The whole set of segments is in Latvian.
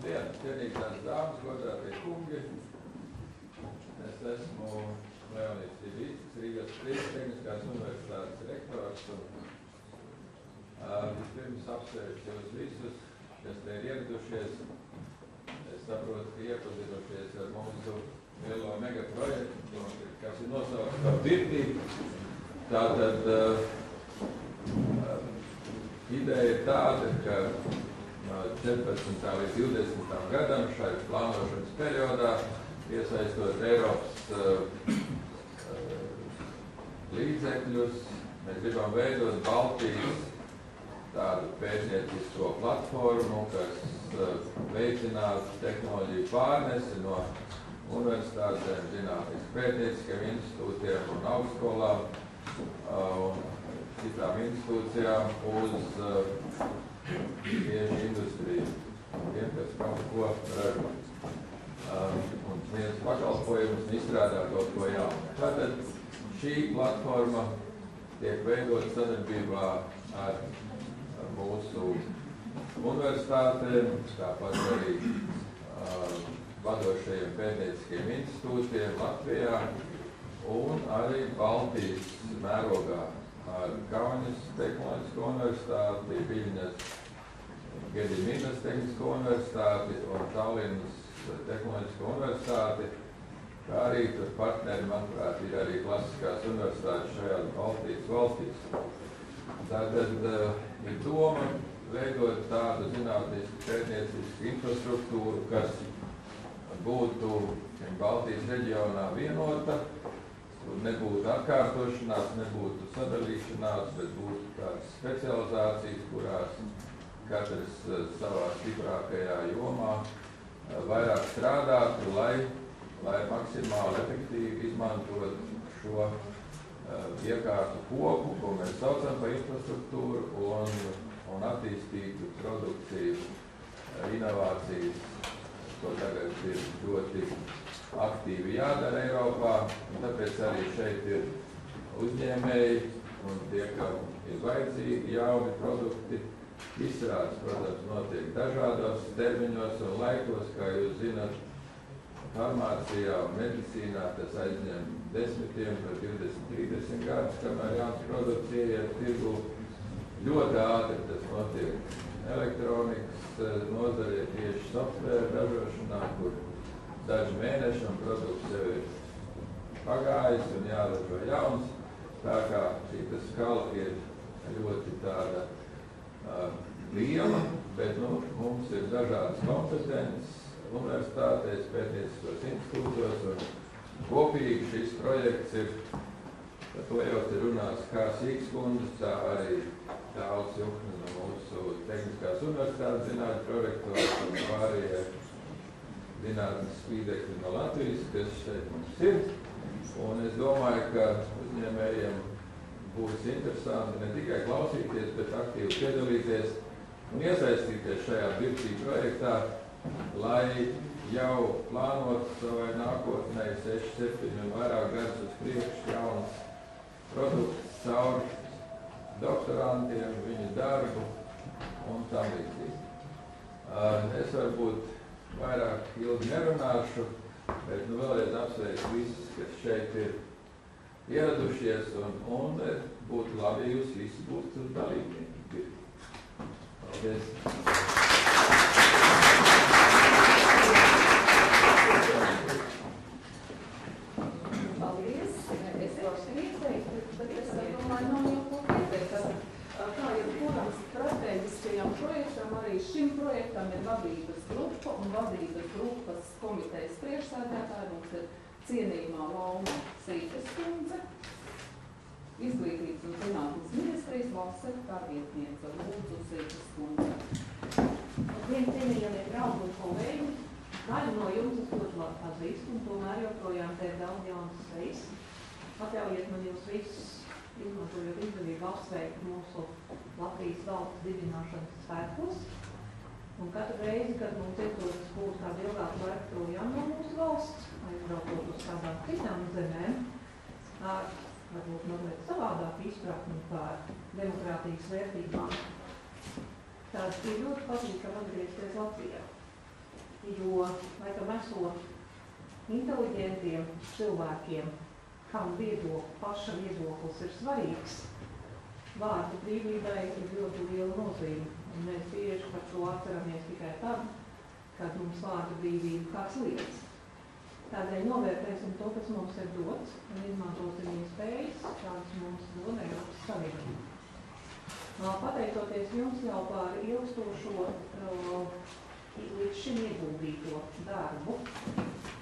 Labdien, cienītās dāmas, godātie kungi. Es esmu Leonīds Divītis, Rīgas Tehniskās universitātes rektors. Vispirms apsveicu jūs visus, kas te ir ieradušies. Es saprotu, ka iepazinušies ar mūsu lielo megaprojektu, kas ir nosaukts par Virtību. Tātad ideja ir tāda, ka 14. līdz 20. gadam šai plānošanas periodā, iesaistot Eiropas līdzekļus, mēs gribam veidot Baltijas tādu pētniecisko platformu, kas veicinātu tehnoloģiju pārnesi no universitātēm, zinātnisku pētnieciskiem institūtiem un augstskolām un citām institūcijām uz tieši industriju, tiem, kas kaut ko ražo un sniedz pakalpojumus un izstrādā kaut ko jaunu. Tātad šī platforma tiek veidot sadarbībā ar mūsu universitātēm, tāpat arī vadošajiem pētnieciskiem institūtiem Latvijā un arī Baltijas mērogā ar Kaunas Tehnoloģisko universitāti, Viļņas Gediminas Tehnisko universitāti un Tallinas Tehnoloģisko universitāti, kā arī tur partneri, manuprāt, ir arī klasiskās universitātes šajās Baltijas valstīs. Tātad ir doma veidot tādu zinātnisku pētniecisku infrastruktūru, kas būtu Baltijas reģionā vienota, kur nebūtu atkārtošanās, nebūtu sadalīšanās, bet būtu tādas specializācijas, kurās katrs savā stiprākajā jomā vairāk strādātu, lai maksimāli efektīvi izmantot šo iekārtu kopu, ko mēs saucam par infrastruktūru, un attīstītu produkciju, inovācijas, ko tagad ir ļoti aktīvi jādara Eiropā, un tāpēc arī šeit ir uzņēmēji, un tie, ka ir vajadzīgi jauni produkti. Izstrādes, protams, notiek dažādos termiņos un laikos, kā jūs zināt, farmācijā un medicīnā tas aizņem 10, 20, 30 gadus, kamēr jauns produkts ieiet tirgū. Ļoti ātri tas notiek elektronikas nozarē, tieši software ražošanā, kur daži mēneši un produkts jau ir pagājis un jāražo jauns. Tā kā šī skala ir ļoti tāda liela, bet mums ir dažādas kompetences universitātēs, pētnieciskos institūtos, un kopīgi šis projekts ir, par to jau te runās kā Sīkskundas, tā arī Tāls Jukne no mūsu Tehniskās universitātes zinātņu prorektors un pārējie zinātnes spīdekļi no Latvijas, kas šeit mums ir. Un es domāju, ka uzņēmējiem būs interesanti ne tikai klausīties, bet aktīvi piedalīties un iesaistīties šajā Virtību projektā, lai jau plānot savai nākotnē 6, 7 un vairāk gadus uz priekšu jaunas produktus caur doktorantiem, viņu darbu un tam līdzīgi. Es varbūt vairāk ilgi nerunāšu, bet vēlreiz apsveicu visus, kas šeit ir ieradušies, un būtu labi, ja jūs visi būtu dalībnieki. Paldies! Paldies! Es varu ieteikt, bet es domāju, nav jau ko ieteikt. Kā jebkuram strateģiskajam projektam, arī šim projektam ir vadības grupa un vadības grupas komitejas priekšsēdētāja. Mums ir cienījumā Lauma Sītes kundze, Izglītības un zinātnes ministrijas valsts sekretāra vietniece. Lūdzu, Sītes kundze. Labdien, cienījamie draugi un kolēģi. Daļu no jums es ļoti labi pazīstu, un tomēr joprojām te ir daudz jaunas sejas. Atļaujiet man jūs visus, izmantojot izdevību, apsveikt mūsu Latvijas valsts dibināšanas svētkos. Un katru reizi, kad mums izdodas būt kādu ilgāku laiku projām no mūsu valsts, aizbraucot uz kādām citām zemēm, ar varbūt mazliet savādāku izpratni par demokrātijas vērtībām, tad ir ļoti patīkami atgriezties Latvijā. jo, laikam, esot inteliģentiem cilvēkiem, kam paša viedoklis ir svarīgs, vārdu brīvībai ir ļoti liela nozīme. Un mēs bieži par to atceramies tikai tad, kad mums vārdu brīvību kāds liedz. Tādēļ novērtēsim to, kas mums ir dots, un izmantosim iespējas, kādas mums dod Eiropas Savienība. Pateicoties jums jau par ilgstošo līdz šim ieguldīto darbu,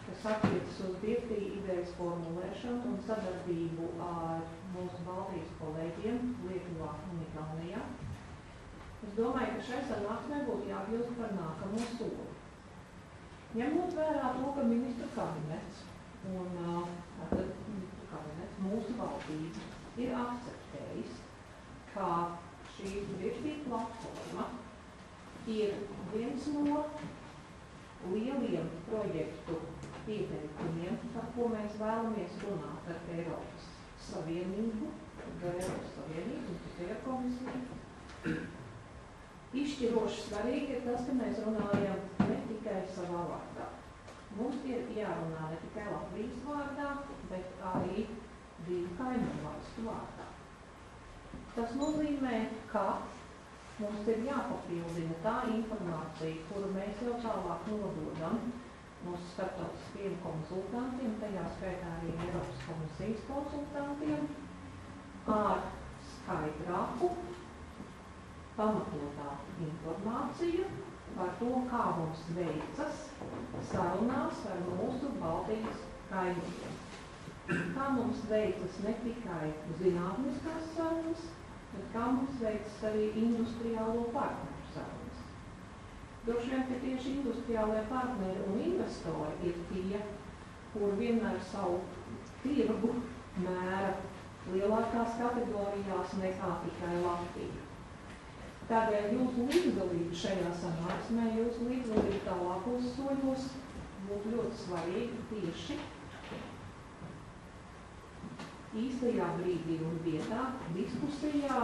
kas attiecas uz direktīvu idejas formulēšanu un sadarbību ar mūsu Baltijas kolēģiem Lietuvā un Igaunijā, es domāju, ka šai sanāksmē būtu jākļūst par nākamo soli. Ņemot vērā to, ka ministru kabinets un mūsu valdība ir akceptējis, ka šī direktīva platforma ir viens no lieliem projektu ieteikumiem, par ko mēs vēlamies runāt ar Eiropas Savienību, un tikai ar komisiju. Izšķiroši svarīgi ir tas, ka mēs runājam ne tikai savā vārdā. Mums ir jārunā ne tikai Latvijas vārdā, bet arī divu kaimiņu valstu vārdā. Tas nozīmē, ka mums ir jāpapildina tā informācija, kuru mēs jau tālāk nododam mūsu starptautiskajiem konsultantiem, tajā skaitā arī Eiropas komisijas konsultantiem, ar skaidrāku, pamatotāku informāciju par to, kā mums veicas sarunās ar mūsu Baltijas kaimiņiem. Kā mums veicas ne tikai zinātniskās sarunas, bet kā mums veicas arī industriālo partneru sarunas. Droši vien, ka tieši industriālie partneri un investori ir tie, kur vienmēr savu tirgu mēra lielākās kategorijās nekā tikai Latvija. Tādēļ jūsu līdzdalība šajā sanāksmē, jūsu līdzdalība tālākos soļos būtu ļoti svarīga tieši īstajā brīdī un vietā, diskusijā,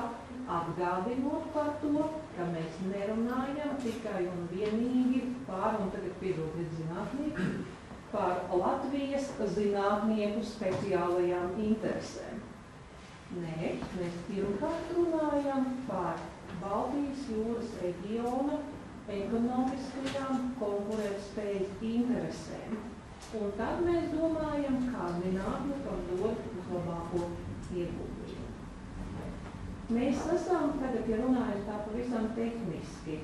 atgādinot par to, ka mēs nerunājam tikai un vienīgi par, un tagad piedodiet zinātnieki, par Latvijas zinātnieku speciālajām interesēm. Nē, mēs pirmkārt runājam par Baltijas jūras reģiona ekonomiskajām konkurētspējas interesēm. Un tad mēs domājam, kā zinātne tam dod labāko ieguldījumu. Mēs esam, tagad, ja runājam tā pavisam tehniski,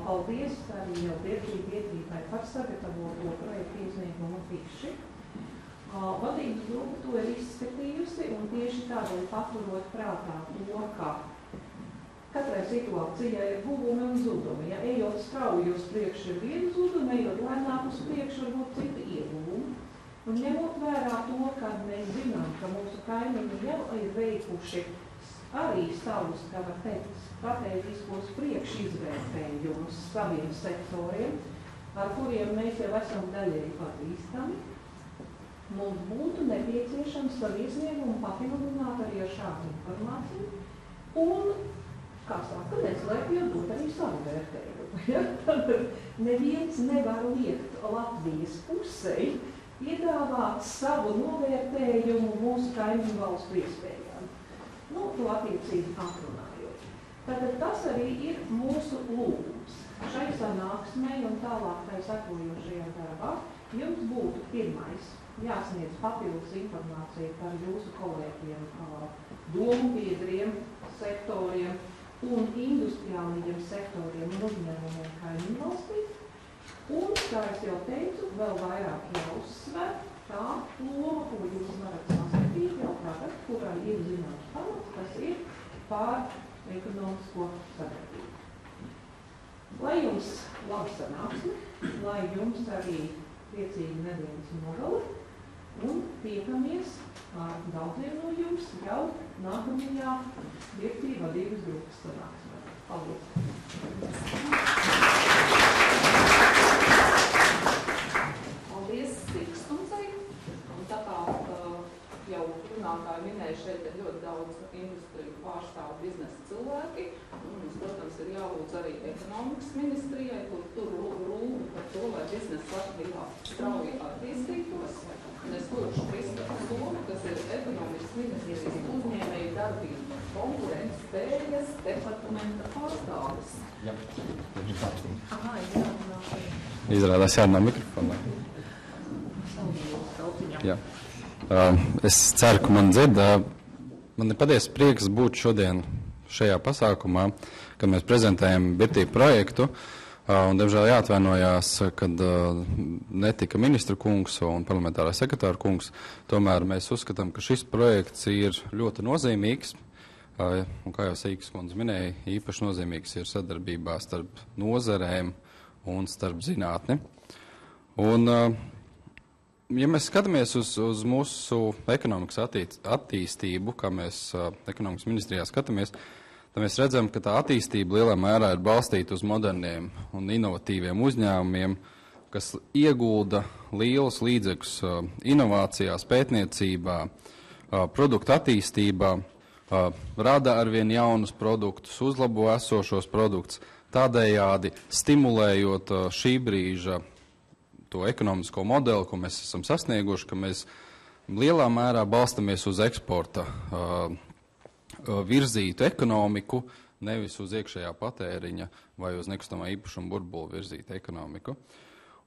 paldies arī jau biedrībai par sagatavoto projektu iesniegumu fiši. Vadības grupa to ir izskatījusi un tieši tādēļ paturot prātā to, ka katrai situācijai ir guvumi un zudumi. Ja ejot strauji uz priekšu ir viena zuduma, ejot lēnāk uz priekšu var būt cita ieguvumi. Un ņemot vērā to, kad mēs zinām, ka mūsu kaimiņi jau ir veikuši arī savus, kā var teikt, strateģiskos priekšizvērtējumus saviem sektoriem, ar kuriem mēs jau esam daļēji pazīstami, mums būtu nepieciešams savu iesniegumu papildināt arī ar šādu informāciju un, kā saka, neslēpjot dot arī savu vērtējumu. Ja? Tad neviens nevar liekt Latvijas pusei piedāvāt savu novērtējumu mūsu kaimiņu valstu iespējām. Nu, to attiecīgi atrunājot. Tātad tas arī ir mūsu lūgums. Šai sanāksmei un tālāk tai sekojošajā darbā jums būtu pirmais jāsniedz papildus informācija par jūsu kolēģiem, domu biedriem, sektoriem un industriālajiem sektoriem un uzņēmumiem kaimiņu valstī. Un, kā es jau teicu, vēl vairāk jāuzsver tā loma, ko jūs varat saskatīt jau tagad, kurā ir zināms pamats, kas ir pār ekonomisko sadarbību. Lai jums labi sanāksme, lai jums arī priecīgi nedēļas nogali un tiekamies ar daudziem no jums jau nākamajā direktīva vadības grupas sanāksmē. Paldies! Paldies Sikstundzei. Un tā kā jau runātāji minēja, šeit ir ļoti daudz industriju pārstāvju. pārstāv biznesa cilvēki. Mums, protams, ir jālūdz arī ekonomikas ministrijai, tur rūp par to, lai biznesa Latvijā strauji attīstītos. Un es lūkšu Kristofru Somu, kas ir ekonomikas ministrijas uzņēmēju darbību konkurences spējas departamenta pārstāvis. Jā. Aha, jārunā. Izrādās jārunā mikrofonā. Jā. Es ceru, ka man dzird. Man ir patiesi prieks būt šodien šajā pasākumā, kad mēs prezentējam BIRTī projektu. Un, diemžēl, jāatvainojās, kad netika ministra kungs un parlamentārā sekretāra kungs. Tomēr mēs uzskatām, ka šis projekts ir ļoti nozīmīgs. Un, kā jau Sīkas kundze minēja, īpaši nozīmīgs ir sadarbībā starp nozarēm un starp zinātni. Un, ja mēs skatāmies uz mūsu ekonomikas attīstību, kā mēs ekonomikas ministrijā skatāmies, tad mēs redzam, ka tā attīstība lielā mērā ir balstīta uz moderniem un inovatīviem uzņēmumiem, kas iegulda lielus līdzekļus inovācijās, pētniecībā, produktu attīstībā, rada arvien jaunus produktus, uzlabo esošos produktus, tādējādi stimulējot šī brīža to ekonomisko modeli, ko mēs esam sasnieguši, ka mēs lielā mērā balstamies uz eksporta virzītu ekonomiku, nevis uz iekšējā patēriņa vai uz nekustamā īpašuma burbuli virzītu ekonomiku.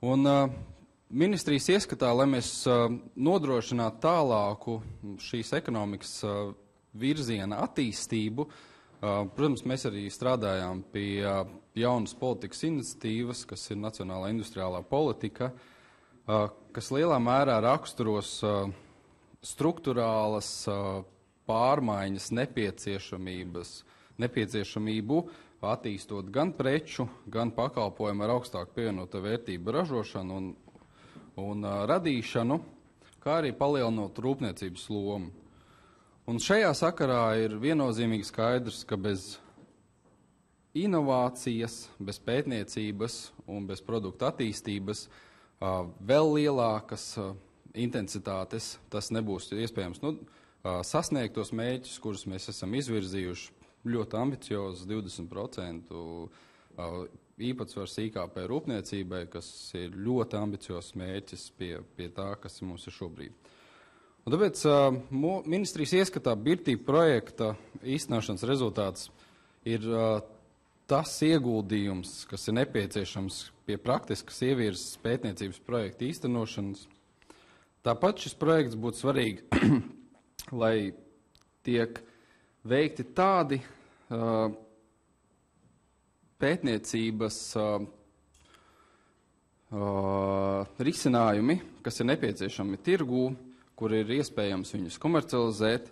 Un ministrijas ieskatā, lai mēs nodrošinātu tālāku šīs ekonomikas virziena attīstību, protams, mēs arī strādājām pie jaunas politikas iniciatīvas, kas ir Nacionālā industriālā politika, kas lielā mērā raksturos strukturālas pārmaiņas nepieciešamību attīstot gan preču, gan pakalpojumu ar augstāku pievienoto vērtību ražošanu un radīšanu, kā arī palielinot rūpniecības lomu. Un šajā sakarā ir viennozīmīgi skaidrs, ka bez inovācijas, bez pētniecības un bez produktu attīstības vēl lielākas intensitātes tas nebūs iespējams sasniegt tos mērķus, kurus mēs esam izvirzījuši ļoti ambiciozus 20% īpatsvars IKP rūpniecībai, kas ir ļoti ambiciozs mērķis pie tā, kas mums ir šobrīd. Un tāpēc ministrijas ieskatā BIRTī projekta īstenošanas rezultāts ir tas ieguldījums, kas ir nepieciešams pie praktiskas ievirzes pētniecības projekta īstenošanas. Tāpat šis projekts būtu svarīgi, lai tiek veikti tādi pētniecības risinājumi, kas ir nepieciešami tirgū, kur ir iespējams viņus komercializēt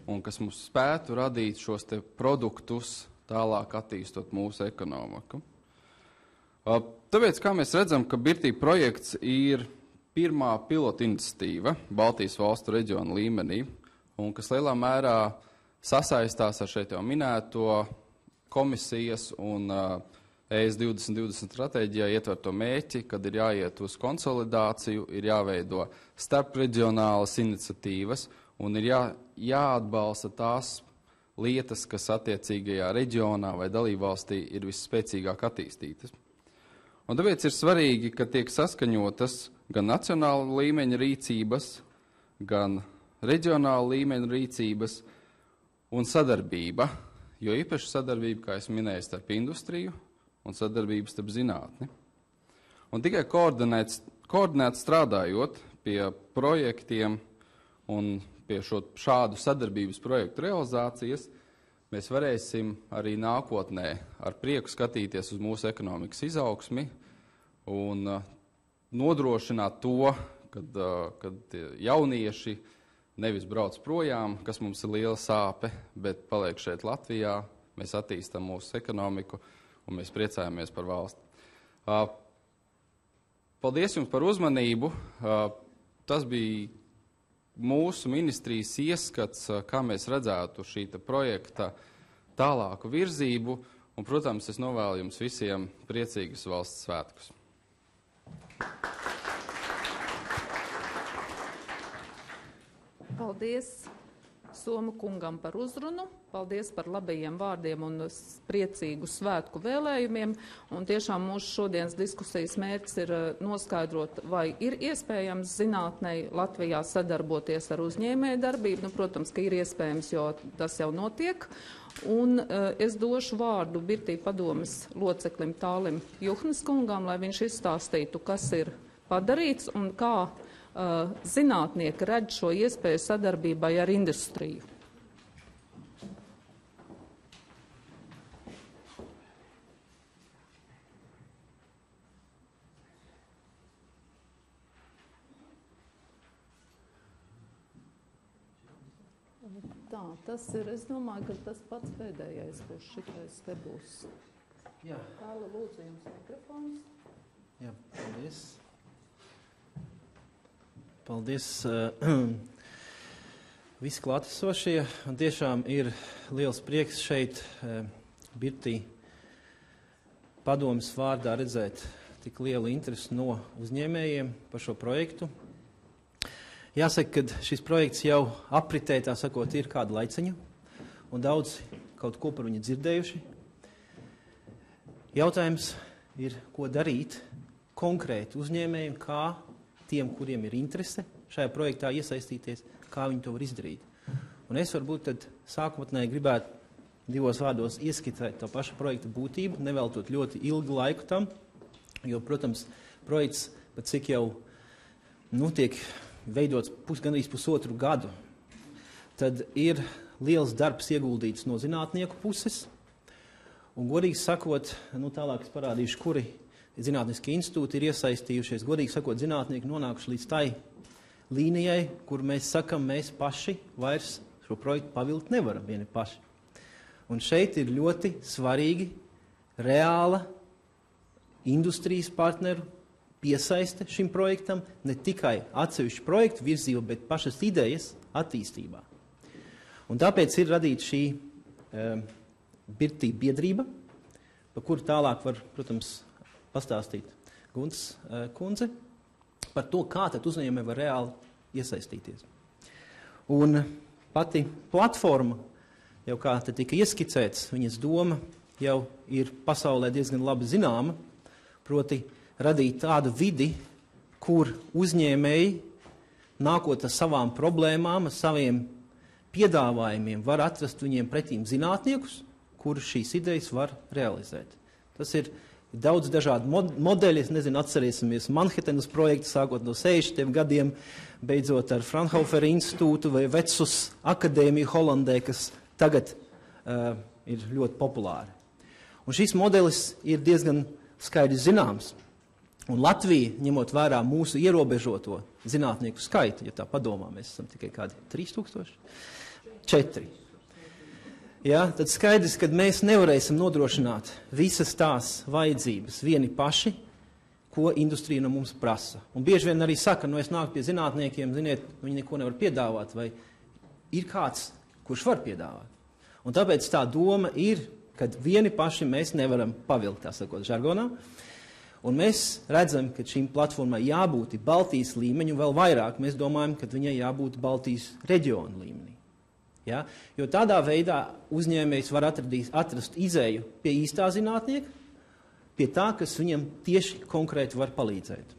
un kas mums spētu radīt šos te produktus tālāk attīstot mūsu ekonomiku. Tāpēc, kā mēs redzam, ka BIRTī projekts ir pirmā pilota iniciatīva Baltijas valstu reģiona līmenī, un kas lielā mērā sasaistās ar šeit jau minēto komisijas un ES 2020 stratēģijā ietverto mērķi, kad ir jāiet uz konsolidāciju, ir jāveido starpreģionālas iniciatīvas un ir jāatbalsta tās lietas, kas attiecīgajā reģionā vai dalībvalstī ir visspēcīgāk attīstītas. Un tāpēc ir svarīgi, ka tiek saskaņotas gan nacionāla līmeņa rīcības, gan reģionāla līmeņa rīcības un sadarbība, jo īpaši sadarbība, kā es minēju, starp industriju un sadarbību starp zinātni. Un tikai koordinēt strādājot pie projektiem un pie šādu sadarbības projektu realizācijas, mēs varēsim arī nākotnē ar prieku skatīties uz mūsu ekonomikas izaugsmi un nodrošināt to, kad jaunieši nevis brauc projām, kas mums ir liela sāpe, bet paliek šeit Latvijā, mēs attīstam mūsu ekonomiku un mēs priecājamies par valsti. Paldies jums par uzmanību. Tas bija mūsu ministrijas ieskats, kā mēs redzētu šī projekta tālāku virzību, un, protams, es novēlu jums visiem priecīgus valsts svētkus. Paldies Soma kungam par uzrunu, paldies par labajiem vārdiem un priecīgu svētku vēlējumiem. Un tiešām mūsu šodienas diskusijas mērķis ir noskaidrot, vai ir iespējams zinātnei Latvijā sadarboties ar uzņēmēju darbību. Protams, ka ir iespējams, jo tas jau notiek. Un es došu vārdu Birtī padomes loceklim Tālim Juhnas kungam, lai viņš izstāstītu, kas ir padarīts un kā zinātnieki redz šo iespēju sadarbībai ar industriju. Tā, tas ir, es domāju, ka tas pats pēdējais būs šitais te būs. Jā. Tāla, lūdzu, jums mikrofons. Jā, paldies. Paldies visi klātesošie. Un tiešām ir liels prieks šeit Birtī padomes vārdā redzēt tik lielu interesi no uzņēmējiem par šo projektu. Jāsaka, ka šis projekts jau apritē, tā sakot, ir kādu laiciņu, un daudz kaut ko par viņu dzirdējuši. Jautājums ir, ko darīt konkrēti uzņēmējiem, kā tiem, kuriem ir interese šajā projektā iesaistīties, kā viņi to var izdarīt. Un es varbūt tad sākotnēji gribētu 2 vārdos ieskicēt to pašu projekta būtību, neveltot ļoti ilgu laiku tam, jo, protams, projekts, pat cik jau tiek veidots gandrīz pusotru gadu, tad ir liels darbs ieguldīts no zinātnieku puses, un godīgi sakot, tālāk es parādīšu, kuri zinātniskie institūti ir iesaistījušies. Godīgi sakot, zinātnieki nonākuši līdz tai līnijai, kur mēs sakam, mēs paši vairs šo projektu pavilkt nevaram vieni paši. Un šeit ir ļoti svarīgi reāla industrijas partneru piesaiste šim projektam, ne tikai atsevišķu projektu virzība, bet pašas idejas attīstībā. Un tāpēc ir radīta šī Birtī biedrība, par kuru tālāk var, protams, pastāstīt Gunts kundze par to, kā tad uzņēmēji var reāli iesaistīties. Un pati platforma, jau kā te tika ieskicēts, viņas doma jau ir pasaulē diezgan labi zināma, proti radīt tādu vidi, kur uzņēmēji, nākot ar savām problēmām, ar saviem piedāvājumiem, var atrast viņiem pretīm zinātniekus, kurus šīs idejas var realizēt. Tas ir daudz dažādu modeļu, es nezinu, atcerēsimies Manhetenas projektu, sākot no 60. gadiem, beidzot ar Fraunhofer institūtu vai Vecus akadēmiju Holandē, kas tagad ir ļoti populāri. Un šis modelis ir diezgan skaidrs zināms. Un Latvija, ņemot vērā mūsu ierobežoto zinātnieku skaitu, ja tā padomā, mēs esam tikai kādi 3000? 4. Ja, tad skaidrs, ka mēs nevarēsim nodrošināt visas tās vajadzības vieni paši, ko industrija no mums prasa. Un bieži vien arī saka, es nāku pie zinātniekiem, ziniet, viņi neko nevar piedāvāt, vai ir kāds, kurš var piedāvāt. Un tāpēc tā doma ir, ka vieni paši mēs nevaram pavilkt, tā sakot, žargonā. Un mēs redzam, ka šīm platformai jābūt Baltijas līmeņu, vēl vairāk mēs domājam, ka viņai jābūt Baltijas reģionu līmenī. Ja? Jo tādā veidā uzņēmējs var atrast izēju pie īstā zinātnieka, pie tā, kas viņam tieši konkrēti var palīdzēt.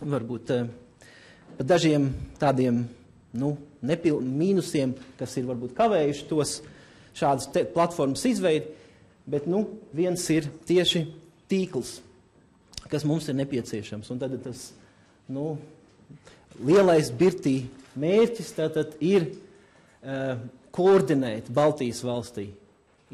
Varbūt par dažiem tādiem mīnusiem, kas ir varbūt kavējuši tos šādas platformas izveidi, bet viens ir tieši tīkls, kas mums ir nepieciešams. Un tad tas lielais Birtī mērķis tātad ir koordinēt Baltijas valstī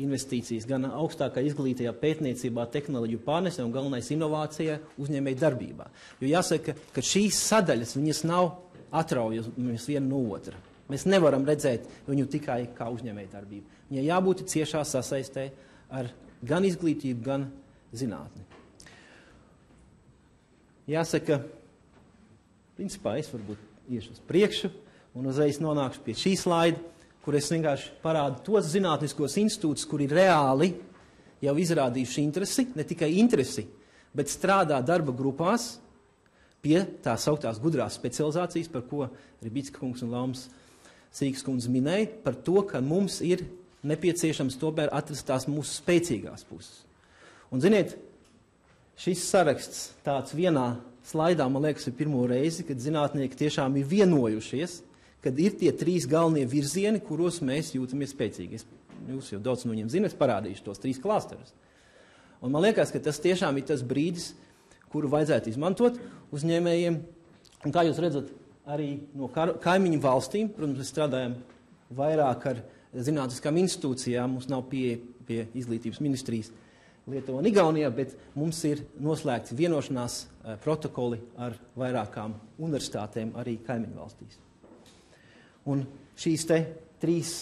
investīcijas gan augstākā izglītajā pētniecībā, tehnoloģiju pārnesē un galvenais inovācijā uzņēmēju darbībā. Jo jāsaka, ka šīs sadaļas, viņas nav atraujamas viena no otra. Mēs nevaram redzēt viņu tikai kā uzņēmēju darbību. Viņai jābūt ciešā sasaistē ar gan izglītību, gan zinātni. Jāsaka, principā es varbūt iešu uz priekšu un uzreiz nonākšu pie šī slaida, kur es vienkārši parādu tos zinātniskos institūtus, kuri reāli jau izrādījuši interesi, ne tikai interesi, bet strādā darba grupās pie tā sauktās gudrās specializācijas, par ko Ribicka kungs un Laums Sīks kundze minēja par to, ka mums ir nepieciešams tomēr atrast tās mūsu spēcīgās puses. Un, ziniet, šis saraksts tāds vienā slaidā, man liekas, ir pirmo reizi, kad zinātnieki tiešām ir vienojušies, kad ir tie 3 galvenie virzieni, kuros mēs jūtamies spēcīgi. Jūs jau daudz no viņiem zināt, parādīšu tos 3 klasterus. Un man liekas, ka tas tiešām ir tas brīdis, kuru vajadzētu izmantot uzņēmējiem. Un kā jūs redzat, arī no kaimiņu valstīm, protams, mēs strādājam vairāk ar zinātniskām institūcijām, mums nav pie izglītības ministrijas Lietuvā un Igaunijā, bet mums ir noslēgti vienošanās protokoli ar vairākām universitātēm arī kaimiņu valstīs. Un šīs te 3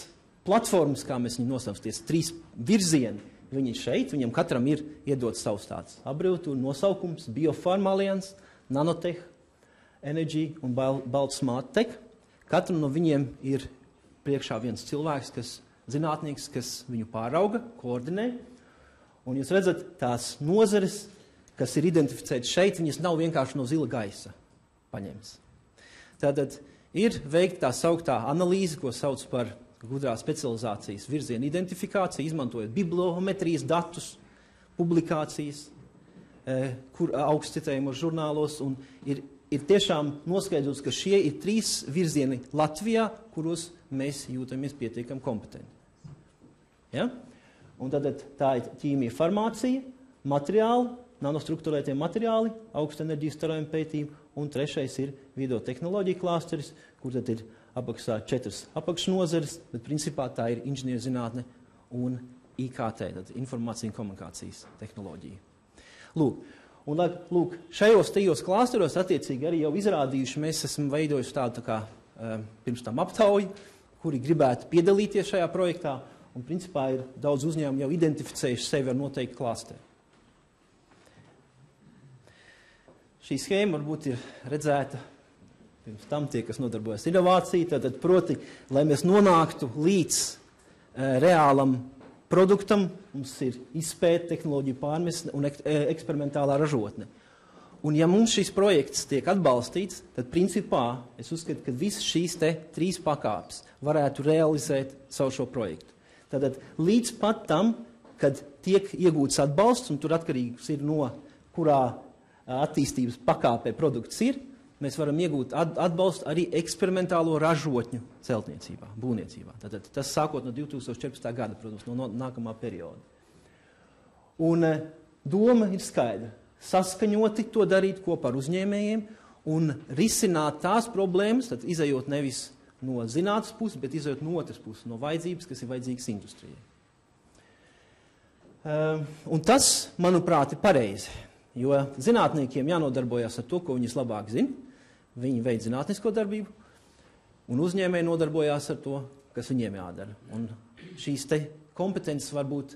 platformas, kā mēs viņu nosaucties, 3 virzieni, viņi ir šeit, viņam katram ir iedots savs tāds abreviatūra nosaukums, Biopharma Alliance, Nanotech, Energy un Balt Smart Tech. Katram no viņiem ir priekšā viens cilvēks, zinātnieks, kas viņu pārauga, koordinē. Un jūs redzat, tās nozares, kas ir identificētas šeit, viņas nav vienkārši no zila gaisa paņemts. Tātad ir veikta tā sauktā analīze, ko sauc par gudrā specializācijas virzienu identifikāciju, izmantojot bibliometrijas datus, publikācijas, kur augstcitējumos žurnālos, un ir tiešām noskaidrots, ka šie ir 3 virzieni Latvijā, kuros mēs jūtamies pietiekami kompetenti. Ja? Un tad tā ir ķīmija farmācija, materiāli, nanostruktūrētie materiāli, augsta enerģijas starojuma pētījumi, un 3. ir videotehnoloģija klāsteris, kur tad ir apakšā 4 apakšnozares, bet principā tā ir inženierzinātne un IKT, tad informācija un komunikācijas tehnoloģija. Lūk, šajos 3 klāsteros attiecīgi arī jau izrādījuši, mēs esam veidojuši tādu tā kā pirms tam aptauju, kuri gribētu piedalīties šajā projektā, un principā ir daudz uzņēmumu jau identificējuši sevi ar noteiktu klāsteri. Šī schēma varbūt ir redzēta pirms tam tie, kas nodarbojas inovāciju, tātad proti, lai mēs nonāktu līdz reālam produktam, mums ir izpēta, tehnoloģija pārmesne un eksperimentālā ražotne. Un ja mums šis projekts tiek atbalstīts, tad principā es uzskatu, ka visas šīs 3 pakāpes varētu realizēt savu šo projektu. Tātad līdz pat tam, kad tiek iegūts atbalsts, un tur atkarīgs ir no kurā attīstības pakāpē produkts ir, mēs varam iegūt atbalstu arī eksperimentālo ražotņu celtniecībā, būvniecībā. Tātad tas sākot no 2014. gada, protams, no nākamā perioda. Un doma ir skaidra. Saskaņoti to darīt kopā ar uzņēmējiem un risināt tās problēmas, tad izejot nevis no zinātnes puses, bet izejot no otras puses, no vajadzības, kas ir vajadzīgas industrijai. Un tas, manuprāt, ir pareizi, jo zinātniekiem jānodarbojas ar to, ko viņi labāk zina. Viņi veic zinātnisko darbību, un uzņēmēji nodarbojās ar to, kas viņiem jādara. Un šīs te kompetences varbūt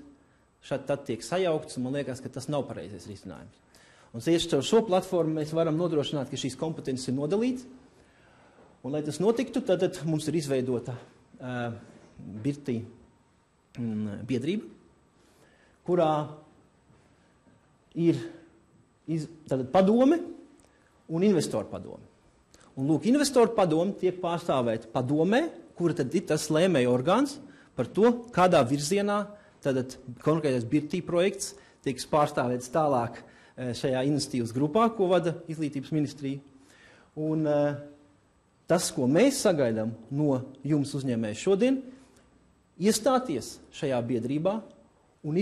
šādi tad tiek sajauktas, un man liekas, ka tas nav pareizais risinājums. Un tieši ar šo platformu mēs varam nodrošināt, ka šīs kompetences ir nodalītas. Un, lai tas notiktu, tad mums ir izveidota Birtī biedrība, kurā ir padome un investoru padome. Un, lūk, investoru padome tiek pārstāvēta padomē, kura tad ir tas lēmēja orgāns par to, kādā virzienā tad konkrētais Birtī projekts tiks pārstāvēts tālāk šajā iniciatīvas grupā, ko vada Izglītības ministrija. Un tas, ko mēs sagaidām no jums uzņēmēju šodien, iestāties šajā biedrībā un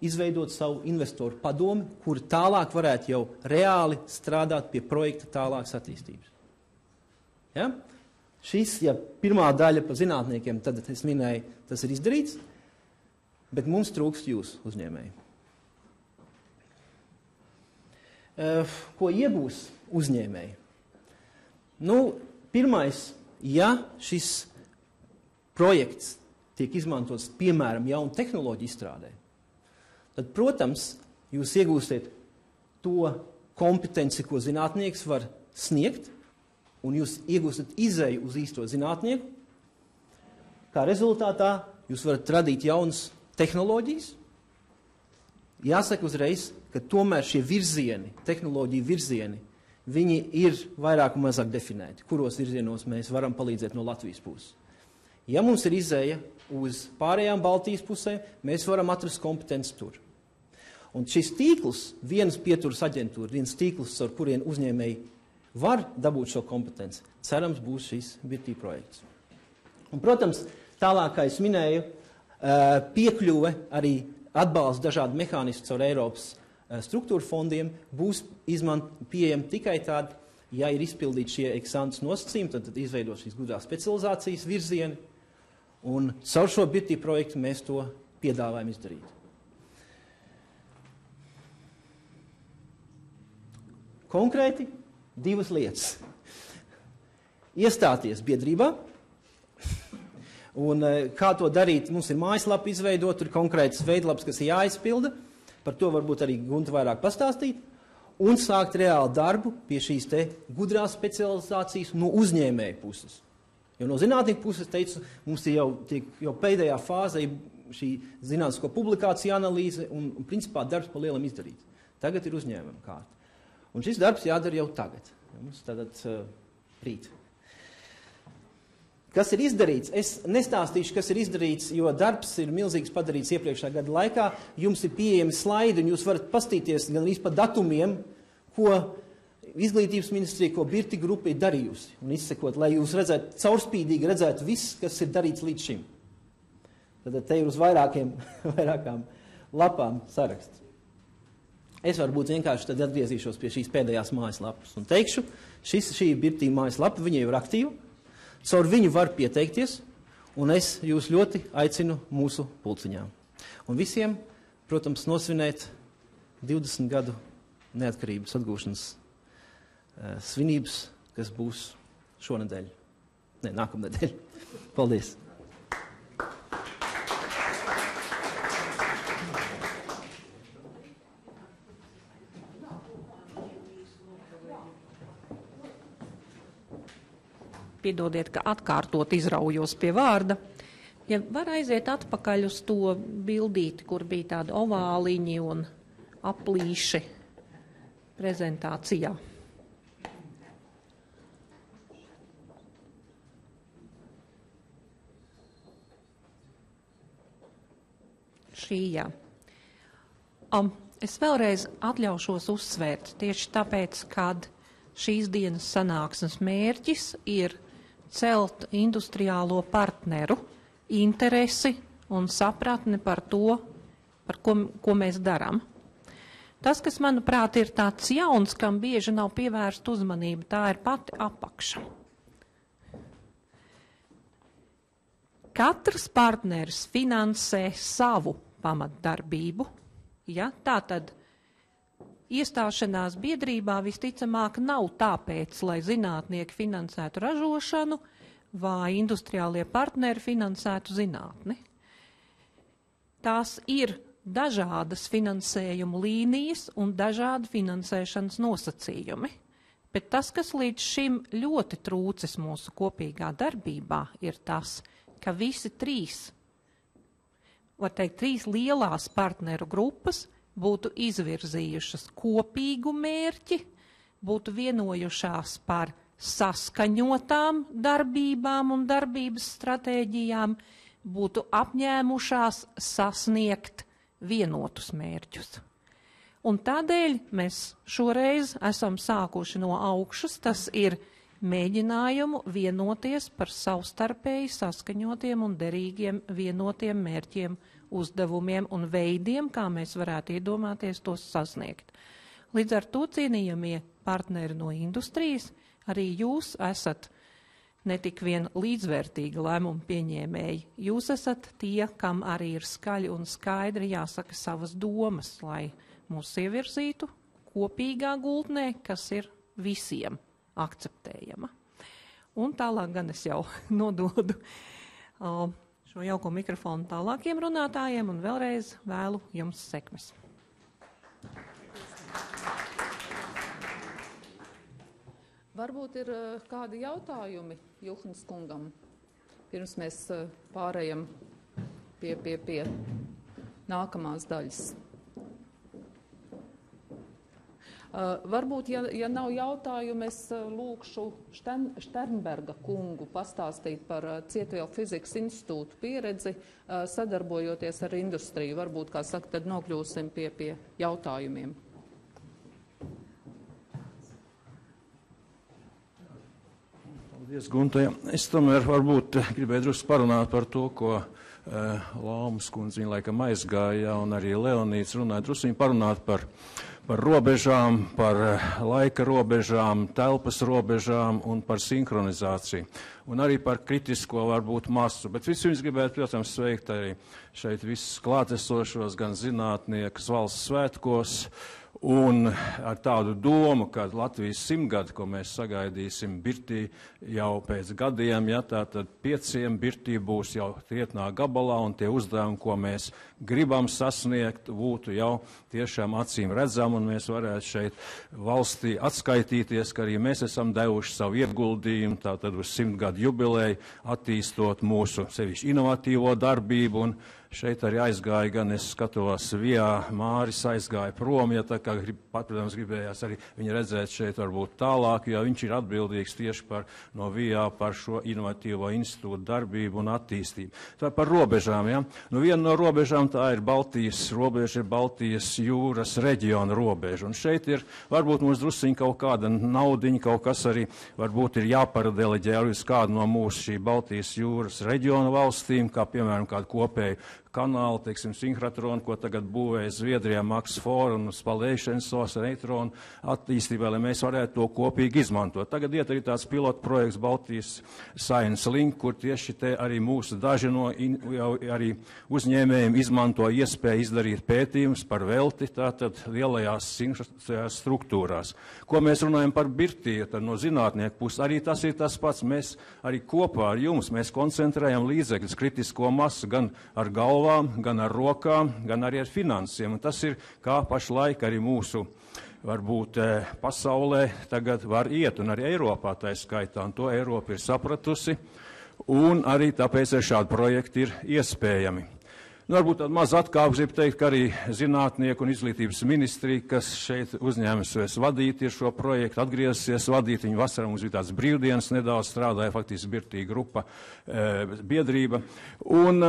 izveidot savu investoru padomi, kur tālāk varētu jau reāli strādāt pie projekta tālākas attīstības. Ja? Šis, ja pirmā daļa par zinātniekiem, tad es minēju, tas ir izdarīts, bet mums trūkst jūs uzņēmēji. Ko iegūs uzņēmēji? Pirmais, ja šis projekts tiek izmantots, piemēram, jaunu tehnoloģiju izstrādē, tad, protams, jūs iegūsiet to kompetenci, ko zinātnieks var sniegt, un jūs iegūsiet izēju uz īsto zinātnieku. Kā rezultātā jūs varat radīt jaunas tehnoloģijas. Jāsaka uzreiz, ka tomēr šie virzieni, tehnoloģiju virzieni, viņi ir vairāk un mazāk definēti, kuros virzienos mēs varam palīdzēt no Latvijas puses. Ja mums ir izēja uz pārējām Baltijas pusēm, mēs varam atrast kompetenci tur. Un šis tīkls, vienas pieturas aģentūra, viens tīkls, ar kurien uzņēmēji var dabūt šo kompetenci, cerams, būs šis BIRTī projekts. Un, protams, tālāk, kā es minēju, piekļuve arī atbalsta dažādi mehānismi caur Eiropas struktūra fondiem būs pieejami tikai tādi, ja ir izpildīti šie ex-ante nosacījumi, tad izveidot šīs gudrās specializācijas virzieni, un caur šo BIRTī projektu mēs to piedāvājam izdarīt. Konkrēti divas lietas. Iestāties biedrībā, un kā to darīt, mums ir mājaslapa izveidot, tur konkrētas veidlapas, kas ir jāizpilda, par to varbūt arī Gunta vairāk pastāstīt, un sākt reāli darbu pie šīs te gudrās specializācijas no uzņēmēja puses. Jo no zinātnieku puses, teicu, mums ir jau pēdējā fāze šī zinātnisko publikāciju analīze un principā darbs pa lielam izdarīts. Tagad ir uzņēmuma kārta. Un šis darbs jādara jau tagad. Mums tagad rīt. Kas ir izdarīts? Es nestāstīšu, kas ir izdarīts, jo darbs ir milzīgs padarīts iepriekšā gada laikā. Jums ir pieejami slaidi, un jūs varat pastīties gan arī pa datumiem, ko Izglītības ministrija, ko BIRTī grupa ir darījusi, un izsekot, lai jūs redzētu, caurspīdīgi redzētu viss, kas ir darīts līdz šim. Tad te ir uz vairākām lapām saraksts. Es varbūt vienkārši tad atgriezīšos pie šīs pēdējās mājaslapas un teikšu, šī ir BIRTī mājaslapa, viņa jau ir aktīva, caur viņu var pieteikties, un es jūs ļoti aicinu mūsu pulciņā. Un visiem, protams, nosvinēt 20 gadu neatkarības atgūšanas svinības, kas būs šonedēļ. Nākamnedēļ. Paldies! Piedodiet, ka atkārtot izraujos pie vārda. Ja var aiziet atpakaļ uz to bildīti, kur bija tāda ovāliņi un aplīši prezentācijā. Šī, jā. Es vēlreiz atļaušos uzsvērt tieši tāpēc, kad šīs dienas sanāksmes mērķis ir celt industriālo partneru interesi un sapratni par to, par ko mēs darām. Tas, kas, manuprāt, ir tāds jauns, kam bieži nav pievērsta uzmanība, tā ir pati apakša. Katrs partneris finansē savu pamatdarbību, ja? Tātad iestāšanās biedrībā visticamāk nav tāpēc, lai zinātnieki finansētu ražošanu vai industriālie partneri finansētu zinātni. Tās ir dažādas finansējuma līnijas un dažādi finansēšanas nosacījumi. Bet tas, kas līdz šim ļoti trūcis mūsu kopīgā darbībā, ir tas, ka visi trīs lielās partneru grupas būtu izvirzījušas kopīgu mērķi, būtu vienojušās par saskaņotām darbībām un darbības stratēģijām, būtu apņēmušās sasniegt vienotus mērķus. Un tādēļ mēs šoreiz esam sākuši no augšas, tas ir mēģinājumu vienoties par savstarpēji saskaņotiem un derīgiem vienotiem mērķiem, uzdevumiem un veidiem, kā mēs varētu iedomāties tos sasniegt. Līdz ar to, cienījamie partneri no industrijas, arī jūs esat ne tik vien līdzvērtīgi lēmumu pieņēmēji, jūs esat tie, kam arī ir skaļi un skaidri jāsaka savas domas, lai mūs ievirzītu kopīgā gultnē, kas ir visiem akceptējama. Un tālāk gan es jau nododu šo jauko mikrofonu tālākiem runātājiem un vēlreiz vēlu jums sekmes. Varbūt ir kādi jautājumi Juhnas kungam, pirms mēs pārējam pie nākamās daļas. Varbūt, ja nav jautājumu, es lūkšu Šternberga kungu pastāstīt par Cietvielu fizikas institūtu pieredzi, sadarbojoties ar industriju. Varbūt, kā saka, tad nokļūsim pie jautājumiem. Paldies, Gunte. Es tomēr varbūt gribēju drusku parunāt par to, ko Laumas kundze viņa laikam aizgāja, un arī Leonīds runāja drusku parunāt par robežām, par laika robežām, telpas robežām un par sinhronizāciju. Un arī par kritisko varbūt masu. Bet vispirms gribētu, protams, sveikt arī šeit visus klātesošos, gan zinātniekus valsts svētkos, un ar tādu domu, ka Latvijas 100 gadi, ko mēs sagaidīsim Birtī jau pēc gadiem, ja tātad 5 Birtī būs jau trietnā gabalā, un tie uzdevumi, ko mēs gribam sasniegt, būtu jau tiešām acīm redzam, un mēs varētu šeit valstī atskaitīties, ka arī mēs esam devuši savu ieguldījumu, tātad uz 100 gadu jubileju, attīstot mūsu sevišķi inovatīvo darbību, un šeit arī aizgāja, gan es skatos, Vijā Māris aizgāja prom, ja tā kā, protams, gribējās arī viņu redzēt šeit varbūt tālāk, jo viņš ir atbildīgs tieši no Vijā par šo inovatīvo institūtu darbību un attīstību. Tā par robežām, ja? Nu, viena no robežām tā ir Baltijas robeža, ir Baltijas jūras reģiona robeža, un šeit ir varbūt mums drusciņ kaut kāda naudiņa, kaut kas arī varbūt ir jāparadeleģē arī uz kādu no mūsu šī Baltijas jūras reģiona valstīm, kā piemēram kādu kopēju kanālu, teiksim, sinhrotronu, ko tagad būvēja Zviedrijā Max For un Spallation Source neitronu attīstībā, lai mēs varētu to kopīgi izmantot. Tagad iet arī tāds pilotu projekts Baltijas Science Link, kur tieši te arī mūsu daži no jau arī uzņēmējiem izmanto iespēju izdarīt pētījumus par velti, tātad lielajās struktūrās. Ko mēs runājam par Birtī, tad no zinātnieku puses, arī tas ir tas pats. Mēs arī kopā ar jums, mēs koncentrējam līdzekļus, kritisko masu, gan ar galvu, gan ar rokām, gan arī ar finansiem. Un tas ir, kā pašlaik arī mūsu, varbūt, pasaulē tagad var iet, un arī Eiropā tā skaitā, un to Eiropa ir sapratusi, un arī tāpēc šādi projekti ir iespējami. Nu, varbūt tādu maz atkāpes gribu teikt, ka arī zinātnieku un izglītības ministrija, kas šeit uzņēmusies vadīt ir šo projektu, atgriezusies vadīt. Viņa vasarā mums bija tāds brīvdienas, nedaudz strādāja faktiski Birtī grupa, biedrība. Un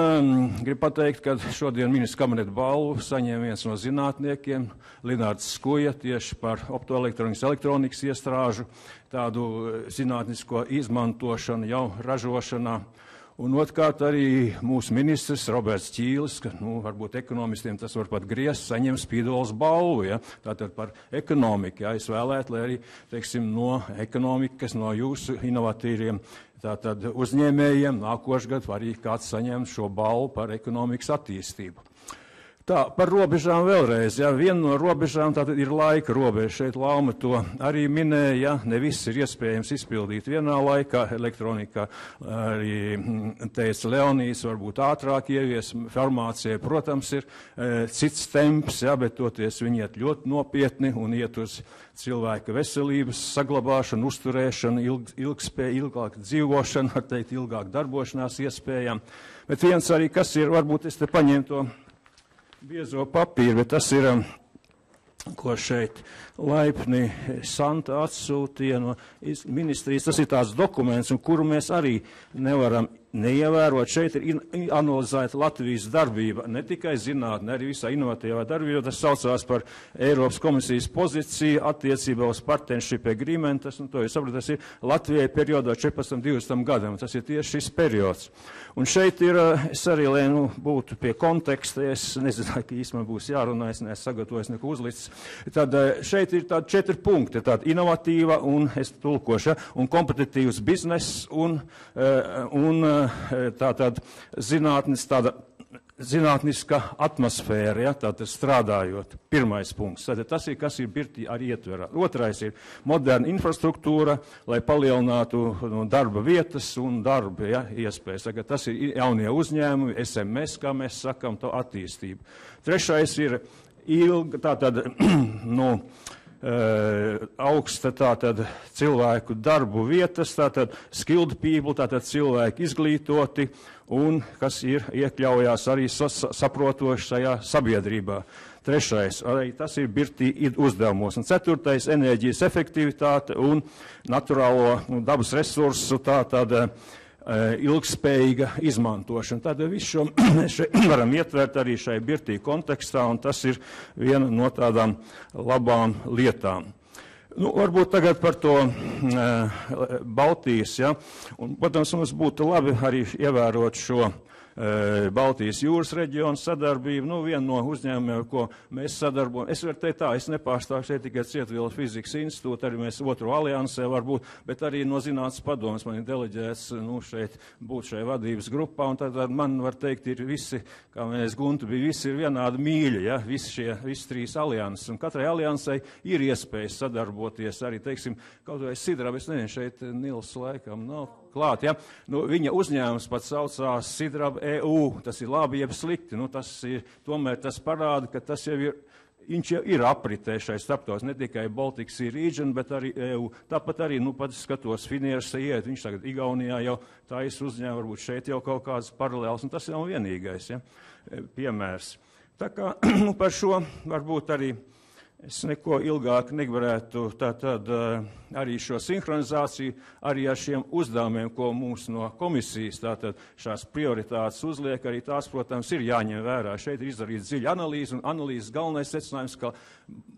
gribu pateikt, ka šodien ministra kabineta balvu saņēma viens no zinātniekiem, Linārds Skuja, tieši par elektronikas iestrāžu, tādu zinātnisko izmantošanu jau ražošanā. Un otrkārt arī mūsu ministrs Roberts Ķīlis, ka, varbūt ekonomistiem tas var pat griezt, saņem Spīdolas balvu, ja, tātad par ekonomiku, ja, es vēlētu, lai arī, teiksim, no ekonomikas, no jūsu inovatīviem, tātad uzņēmējiem nākošgad arī kāds saņem šo balvu par ekonomikas attīstību. Tā, par robežām vēlreiz, ja, viena no robežām tātad ir laika robeža, šeit Lauma to arī minēja, ja, ne viss ir iespējams izpildīt vienā laikā, elektronikā arī teica Leonīs, varbūt ātrāk ievies, farmācijai, protams, ir cits temps, ja, bet toties viņi iet ļoti nopietni un iet uz cilvēka veselības saglabāšanu, uzturēšanu, ilgāk dzīvošanu, var teikt, ilgāk darbošanās iespējām. Bet viens arī, kas ir, varbūt es te paņēmu to biezo papīru, bet tas ir, ko šeit laipni Santa atsūtīja no ministrijas. Tas ir tāds dokuments, un kuru mēs arī nevaram neievērot. Šeit ir analizēta Latvijas darbība, ne tikai zinātne, arī visā inovatīvā darbība. Tas saucās par Eiropas komisijas pozīciju attiecībā uz partnership agreement. Tas, to jūs saprotat, tas ir Latvijai periodā 14-20 gadam. Tas ir tieši šis periods. Un šeit ir, es arī, lai būtu pie konteksta, es nezināju, ka īstenībā būs jārunā, es neesmu sagatavojis neko uzlicis. Tad šeit ir tādi 4 punkti, tāda inovatīva un, es tulkošu, un kompetitīvs bizness un tātad zinātniska atmosfēra, ja, tātad strādājot. Pirmais punkts. Tātad tas ir, kas ir Birtī arī ietverā. Otrais ir moderna infrastruktūra, lai palielinātu darba vietas un darba, ja, iespējas. Tagad tas ir jaunie uzņēmumi, SMS, kā mēs sakam, to attīstību. Trešais ir tātad, augsta tātad cilvēku darbu vietas, tātad skilled people, tātad cilvēki izglītoti un kas ir iekļaujās arī saprotoši šajā sabiedrībā. Trešais, arī tas ir birtī uzdevumos. Un ceturtais, enerģijas efektivitāte un naturālo dabas resursu tāda ilgspējīga izmantošana. Tad visu šo mēs varam ietvert arī šai birtī kontekstā, un tas ir viena no tādām labām lietām. Varbūt tagad par to Baltijas, ja, un, protams, mums būtu labi arī ievērot šo Baltijas jūras reģionu sadarbību. Viena no uzņēmumiem, ko mēs sadarbojam, es varu teikt tā, es nepārstāvu šeit tikai Cietvielu fizikas institūtu, arī mēs otru aliansē varbūt, bet arī no zinātnes padomas man ir deleģēts šeit būt šai vadības grupā, un tad man var teikt, ir visi, kā mēs Gunta bija, visi ir vienādi mīļi, ja, visi trīs alianses, un katrai aliansai ir iespējas sadarboties arī, teiksim, kaut vai Sidraba, es nezinu, šeit Nils laikam nav klāt, ja. Viņa uzņēmums pat saucās Sidraba EU, tas ir labi jeb slikti, tomēr tas parāda, ka tas jau ir, viņš jau ir apritē šai starptautiskā, ne tikai Baltic Sea Region, bet arī EU. Tāpat arī, pat skatos, Finieris iet, viņš tagad Igaunijā jau taisa uzņēma, varbūt šeit jau kaut kādas paralēlas, un tas jau vienīgais, ja, piemērs. Tā kā par šo varbūt arī es neko ilgāk nevarētu arī šo sinhronizāciju, arī ar šiem uzdevumiem, ko mums no komisijas šās prioritātes uzliek, arī tās, protams, ir jāņem vērā. Šeit ir izdarīta dziļa analīze, un analīzes galvenais secinājums, ka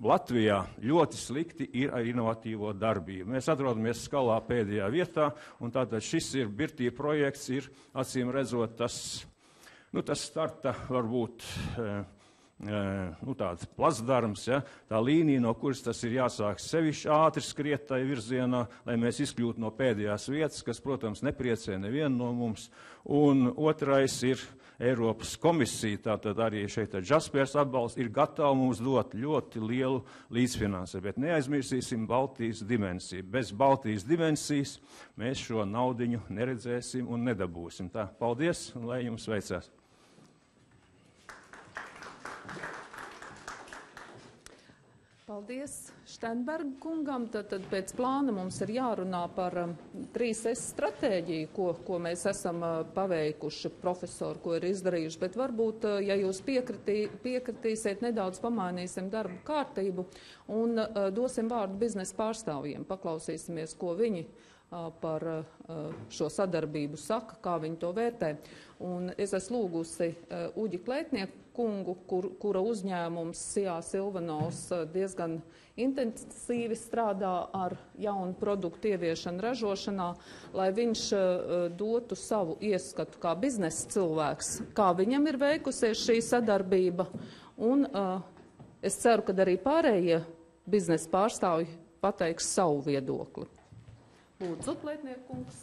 Latvijā ļoti slikti ir ar inovatīvo darbību. Mēs atrodamies skalā pēdējā vietā, un tātad šis ir birtī projekts, ir acīm redzot tas starta varbūt tāds plasdarms, ja, tā līnija, no kuras tas ir jāsāk sevišķi ātri skriet tai virzienā, lai mēs izkļūtu no pēdējās vietas, kas, protams, nepriecē nevienu no mums. Un otrais ir Eiropas komisija, tātad arī šeit Jaspers atbalsts ir gatava mums dot ļoti lielu līdzfinansējumu, bet neaizmirsīsim Baltijas dimensiju. Bez Baltijas dimensijas mēs šo naudiņu neredzēsim un nedabūsim. Tā, paldies, un lai jums veicās! Paldies Štenberga kungam. Tad pēc plāna mums ir jārunā par 3S stratēģiju, ko mēs esam paveikuši, profesori, ko ir izdarījuši. Bet varbūt, ja jūs piekritīsiet, nedaudz pamainīsim darbu kārtību un dosim vārdu biznesa pārstāvjiem. Paklausīsimies, ko viņi par šo sadarbību saka, kā viņi to vērtē. Un es esmu lūgusi Uģi Klētnieku kungu, kura uzņēmums Sijā Silvanovs diezgan intensīvi strādā ar jaunu produktu ieviešanu ražošanā, lai viņš dotu savu ieskatu kā biznesa cilvēks, kā viņam ir veikusies šī sadarbība. Un es ceru, ka arī pārējie biznesa pārstāvji pateiks savu viedokli. Lūdzu, Klētnieku kungs.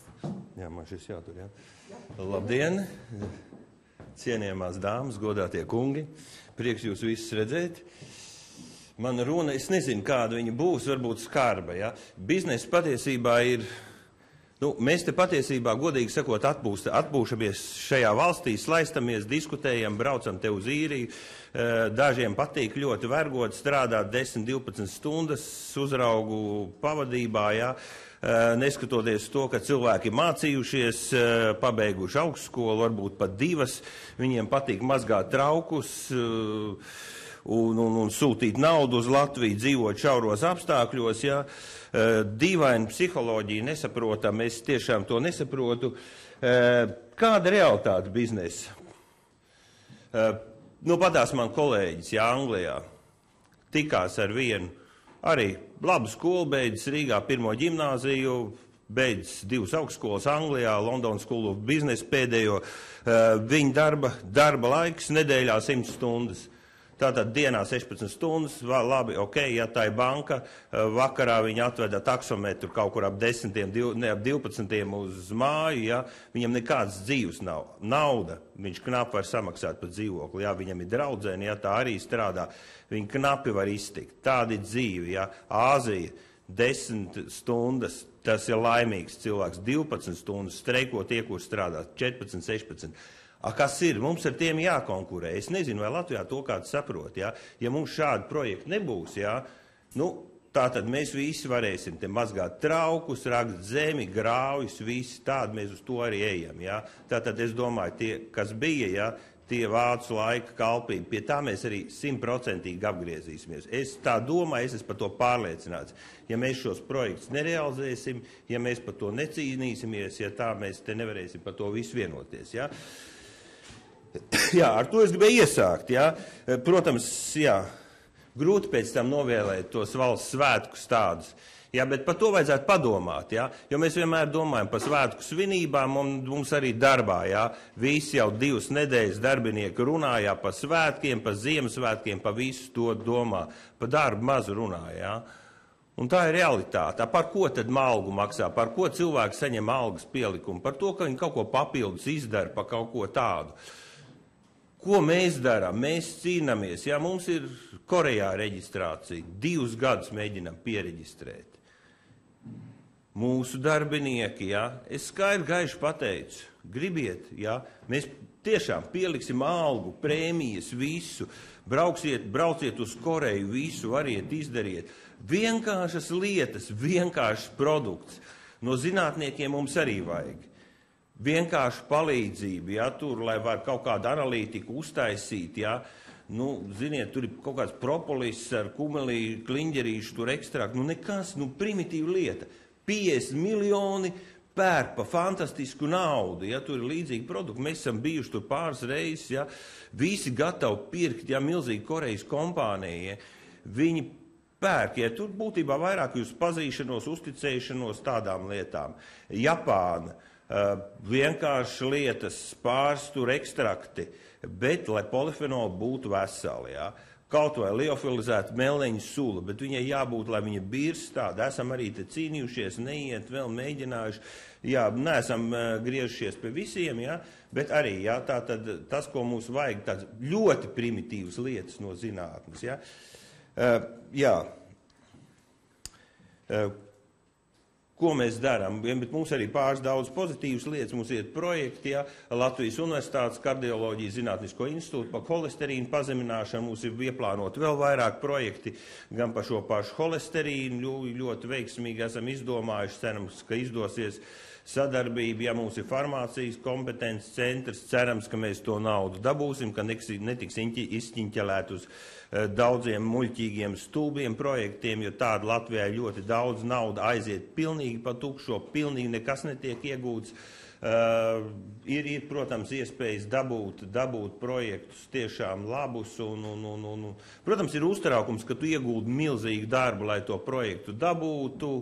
Jā, man šis jātur, jā. Labdien, cienījamās dāmas, godātie kungi. Prieks jūs visus redzēt. Mana runa, es nezinu, kāda viņa būs, varbūt skarba, jā. Biznesa patiesībā ir, mēs te patiesībā, godīgi sakot, atpūšamies šajā valstī, slaistamies, diskutējam, braucam te uz īriju. Dažiem patīk ļoti vergot, strādāt 10-12 stundas uzraugu pavadībā, jā. Neskatoties to, ka cilvēki mācījušies, pabeiguši augstskolu, varbūt pat 2, viņiem patīk mazgāt traukus un sūtīt naudu uz Latviju, dzīvot šauros apstākļos. Ja. Dīvaina psiholoģija, nesaprotam, es tiešām to nesaprotu. Kāda realitāte biznesa? Patās man kolēģis, jā, Anglijā, tikās ar vienu. Arī labu skolu beidzis Rīgā 1. ģimnāziju, beidzis 2 augstskolas Anglijā, London School of Business pēdējo. Viņa darba laiks nedēļā 100 stundas. Tātad dienā 16 stundas, labi, ok, ja tā ir banka, vakarā viņa atveda taksometru kaut kur ap 12 uz māju, ja, viņam nekāds dzīves nav. Nauda, viņš knapi var samaksāt par dzīvokli, ja, viņam ir draudzēni, ja tā arī strādā, viņi knapi var iztikt. Tāda ir dzīve, ja, Āzija, 10 stundas, tas ir laimīgs cilvēks, 12 stundas, streiko tie, kur strādā, 14, 16. Kas ir? Mums ar tiem jākonkurē. Es nezinu, vai Latvijā to kāds saprot. Ja, ja mums šādu projektu nebūs, ja, tātad mēs visi varēsim te mazgāt traukus, rakt zemi, grāvjus, visi tādi mēs uz to arī ejam. Ja. Tātad es domāju, tie, kas bija, ja, tie vācu laika kalpība. Pie tā mēs arī 100% apgriezīsimies. Es tā domāju, es esmu par to pārliecināts. Ja mēs šos projektus nerealizēsim, ja mēs par to necīnīsimies, ja tā mēs te nevarēsim par to visu vienoties. Ja? Jā, ar to es gribēju iesākt. Ja? Protams, jā, grūti pēc tam novēlēt tos valsts svētkus tādus. Jā, bet par to vajadzētu padomāt, jā, jo mēs vienmēr domājam par svētku svinībām un mums arī darbā, jā, visi jau 2 nedēļas darbinieki runā, jā, par svētkiem, par Ziemassvētkiem, par visu to domā, par darbu mazu runā, jā. Un tā ir realitāte. Par ko tad algu maksā, par ko cilvēki saņem algas pielikumu, par to, ka viņi kaut ko papildus izdara, par kaut ko tādu. Ko mēs darām? Mēs cīnāmies, jā, mums ir Korejā reģistrācija, 2 gadus mēģinām piereģistrēt. Mūsu darbinieki, jā, es skaidri gaiši pateicu, gribiet, jā, mēs tiešām pieliksim algu, prēmijas, visu, brauciet uz Koreju, visu variet, izdariet. Vienkāršas lietas, vienkāršs produkts. No zinātniekiem mums arī vajag. Vienkārši palīdzību, jā, tur, lai var kaut kādu analītiku uztaisīt, jā. Nu, ziniet, tur ir kaut kāds propolis ar kumelī, kliņģerīšu, tur ekstrakt, nu nekas, nu primitīva lieta. 50 miljoni pērpa fantastisku naudu, ja tur ir līdzīgi produkti. Mēs esam bijuši tur pāris reizes, ja, visi gatavi pirkt, ja, milzīgi Korejas kompānija, viņi pērk, ja, tur būtībā vairāk jūs pazīšanos, uzticēšanos tādām lietām. Japāna, vienkārši lietas, pāris tur ekstrakti, bet, lai polifenoli būtu veseli, ja. Kaut vai liofilizēta meleņa sula, bet viņai jābūt, lai viņa birst tāda. Esam arī te cīnījušies, neiet, vēl mēģinājuši. Jā, neesam griežušies pie visiem, jā, bet arī, jā, tā tad tas, ko mums vajag, tāds ļoti primitīvas lietas no zinātnes, jā. Jā. Ko mēs darām? Bet mums arī pāris daudz pozitīvas lietas. Mums ir projekti, ja, Latvijas Universitātes kardioloģijas zinātnisko institūtu par holesterīnu pazemināšanu. Mums ir ieplānoti vēl vairāk projekti gan par šo pašu holesterīnu. Ļoti veiksmīgi esam izdomājuši, cerams, ka izdosies sadarbība. Ja mums ir farmācijas kompetences centrs, cerams, ka mēs to naudu dabūsim, ka netiks izķiņķelēt uz daudziem muļķīgiem stulbiem projektiem, jo tāda Latvijā ļoti daudz nauda aiziet pilnīgi pa tukšo, pilnīgi nekas netiek iegūts. Ir, protams, iespējas dabūt projektus tiešām labus un protams, ir uztraukums, ka tu iegūti milzīgu darbu, lai to projektu dabūtu.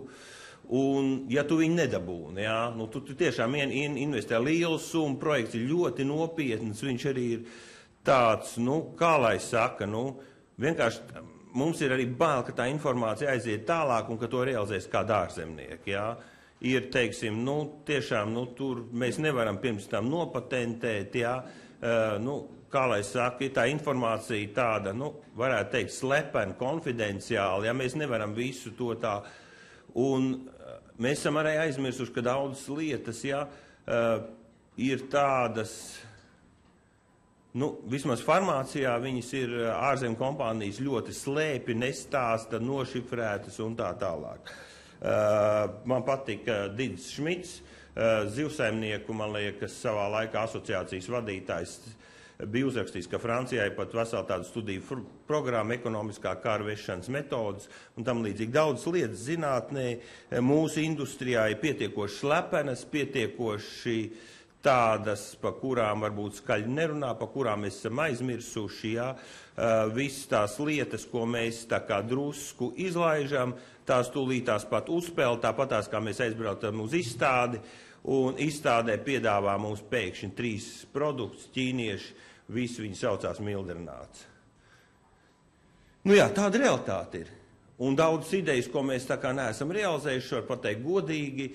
Un, ja tu viņu nedabūni, jā, nu, tu tiešām investē lielu summu, projekts ir ļoti nopietns, viņš arī ir tāds, nu, kā lai saka, nu, vienkārši mums ir arī bail, ka tā informācija aiziet tālāk un ka to realizēs kā ārzemnieki, jā. Ir, teiksim, nu, tiešām, nu, tur mēs nevaram pirms tam nopatentēt, jā, nu, kā lai saka, ir tā informācija tāda, nu, varētu teikt, slepena, konfidenciāla, ja mēs nevaram visu to tā. Un mēs esam arī aizmirsuši, ka daudzas lietas, ja, ir tādas, nu, vismaz farmācijā viņas ir ārzemju kompānijas ļoti slēpi, nestāsta, nošifrētas un tā tālāk. Man patika Didis Šmits, zivsaimnieku, man liekas, savā laikā asociācijas vadītājs, bija uzrakstījis, ka Francijā ir pat vesela tāda studiju programma, ekonomiskā kārvešanas metodas un tam līdzīgi daudz lietas zinātnē. Mūsu industrijā ir pietiekoši slepenas, pietiekoši tādas, pa kurām varbūt skaļi nerunā, pa kurām mēs esam aizmirsuši, jā. Visas tās lietas, ko mēs tā kā drusku izlaižam, tās tūlītās pat uzspēl, tāpatās kā mēs aizbraucam uz izstādi, un izstādē piedāvā mums pēkšņi 3 produktus, ķīnieši, visi viņi saucās mildrināts. Nu jā, tāda realitāte ir. Un daudz idejas, ko mēs tā kā neesam realizējuši, var pateikt godīgi,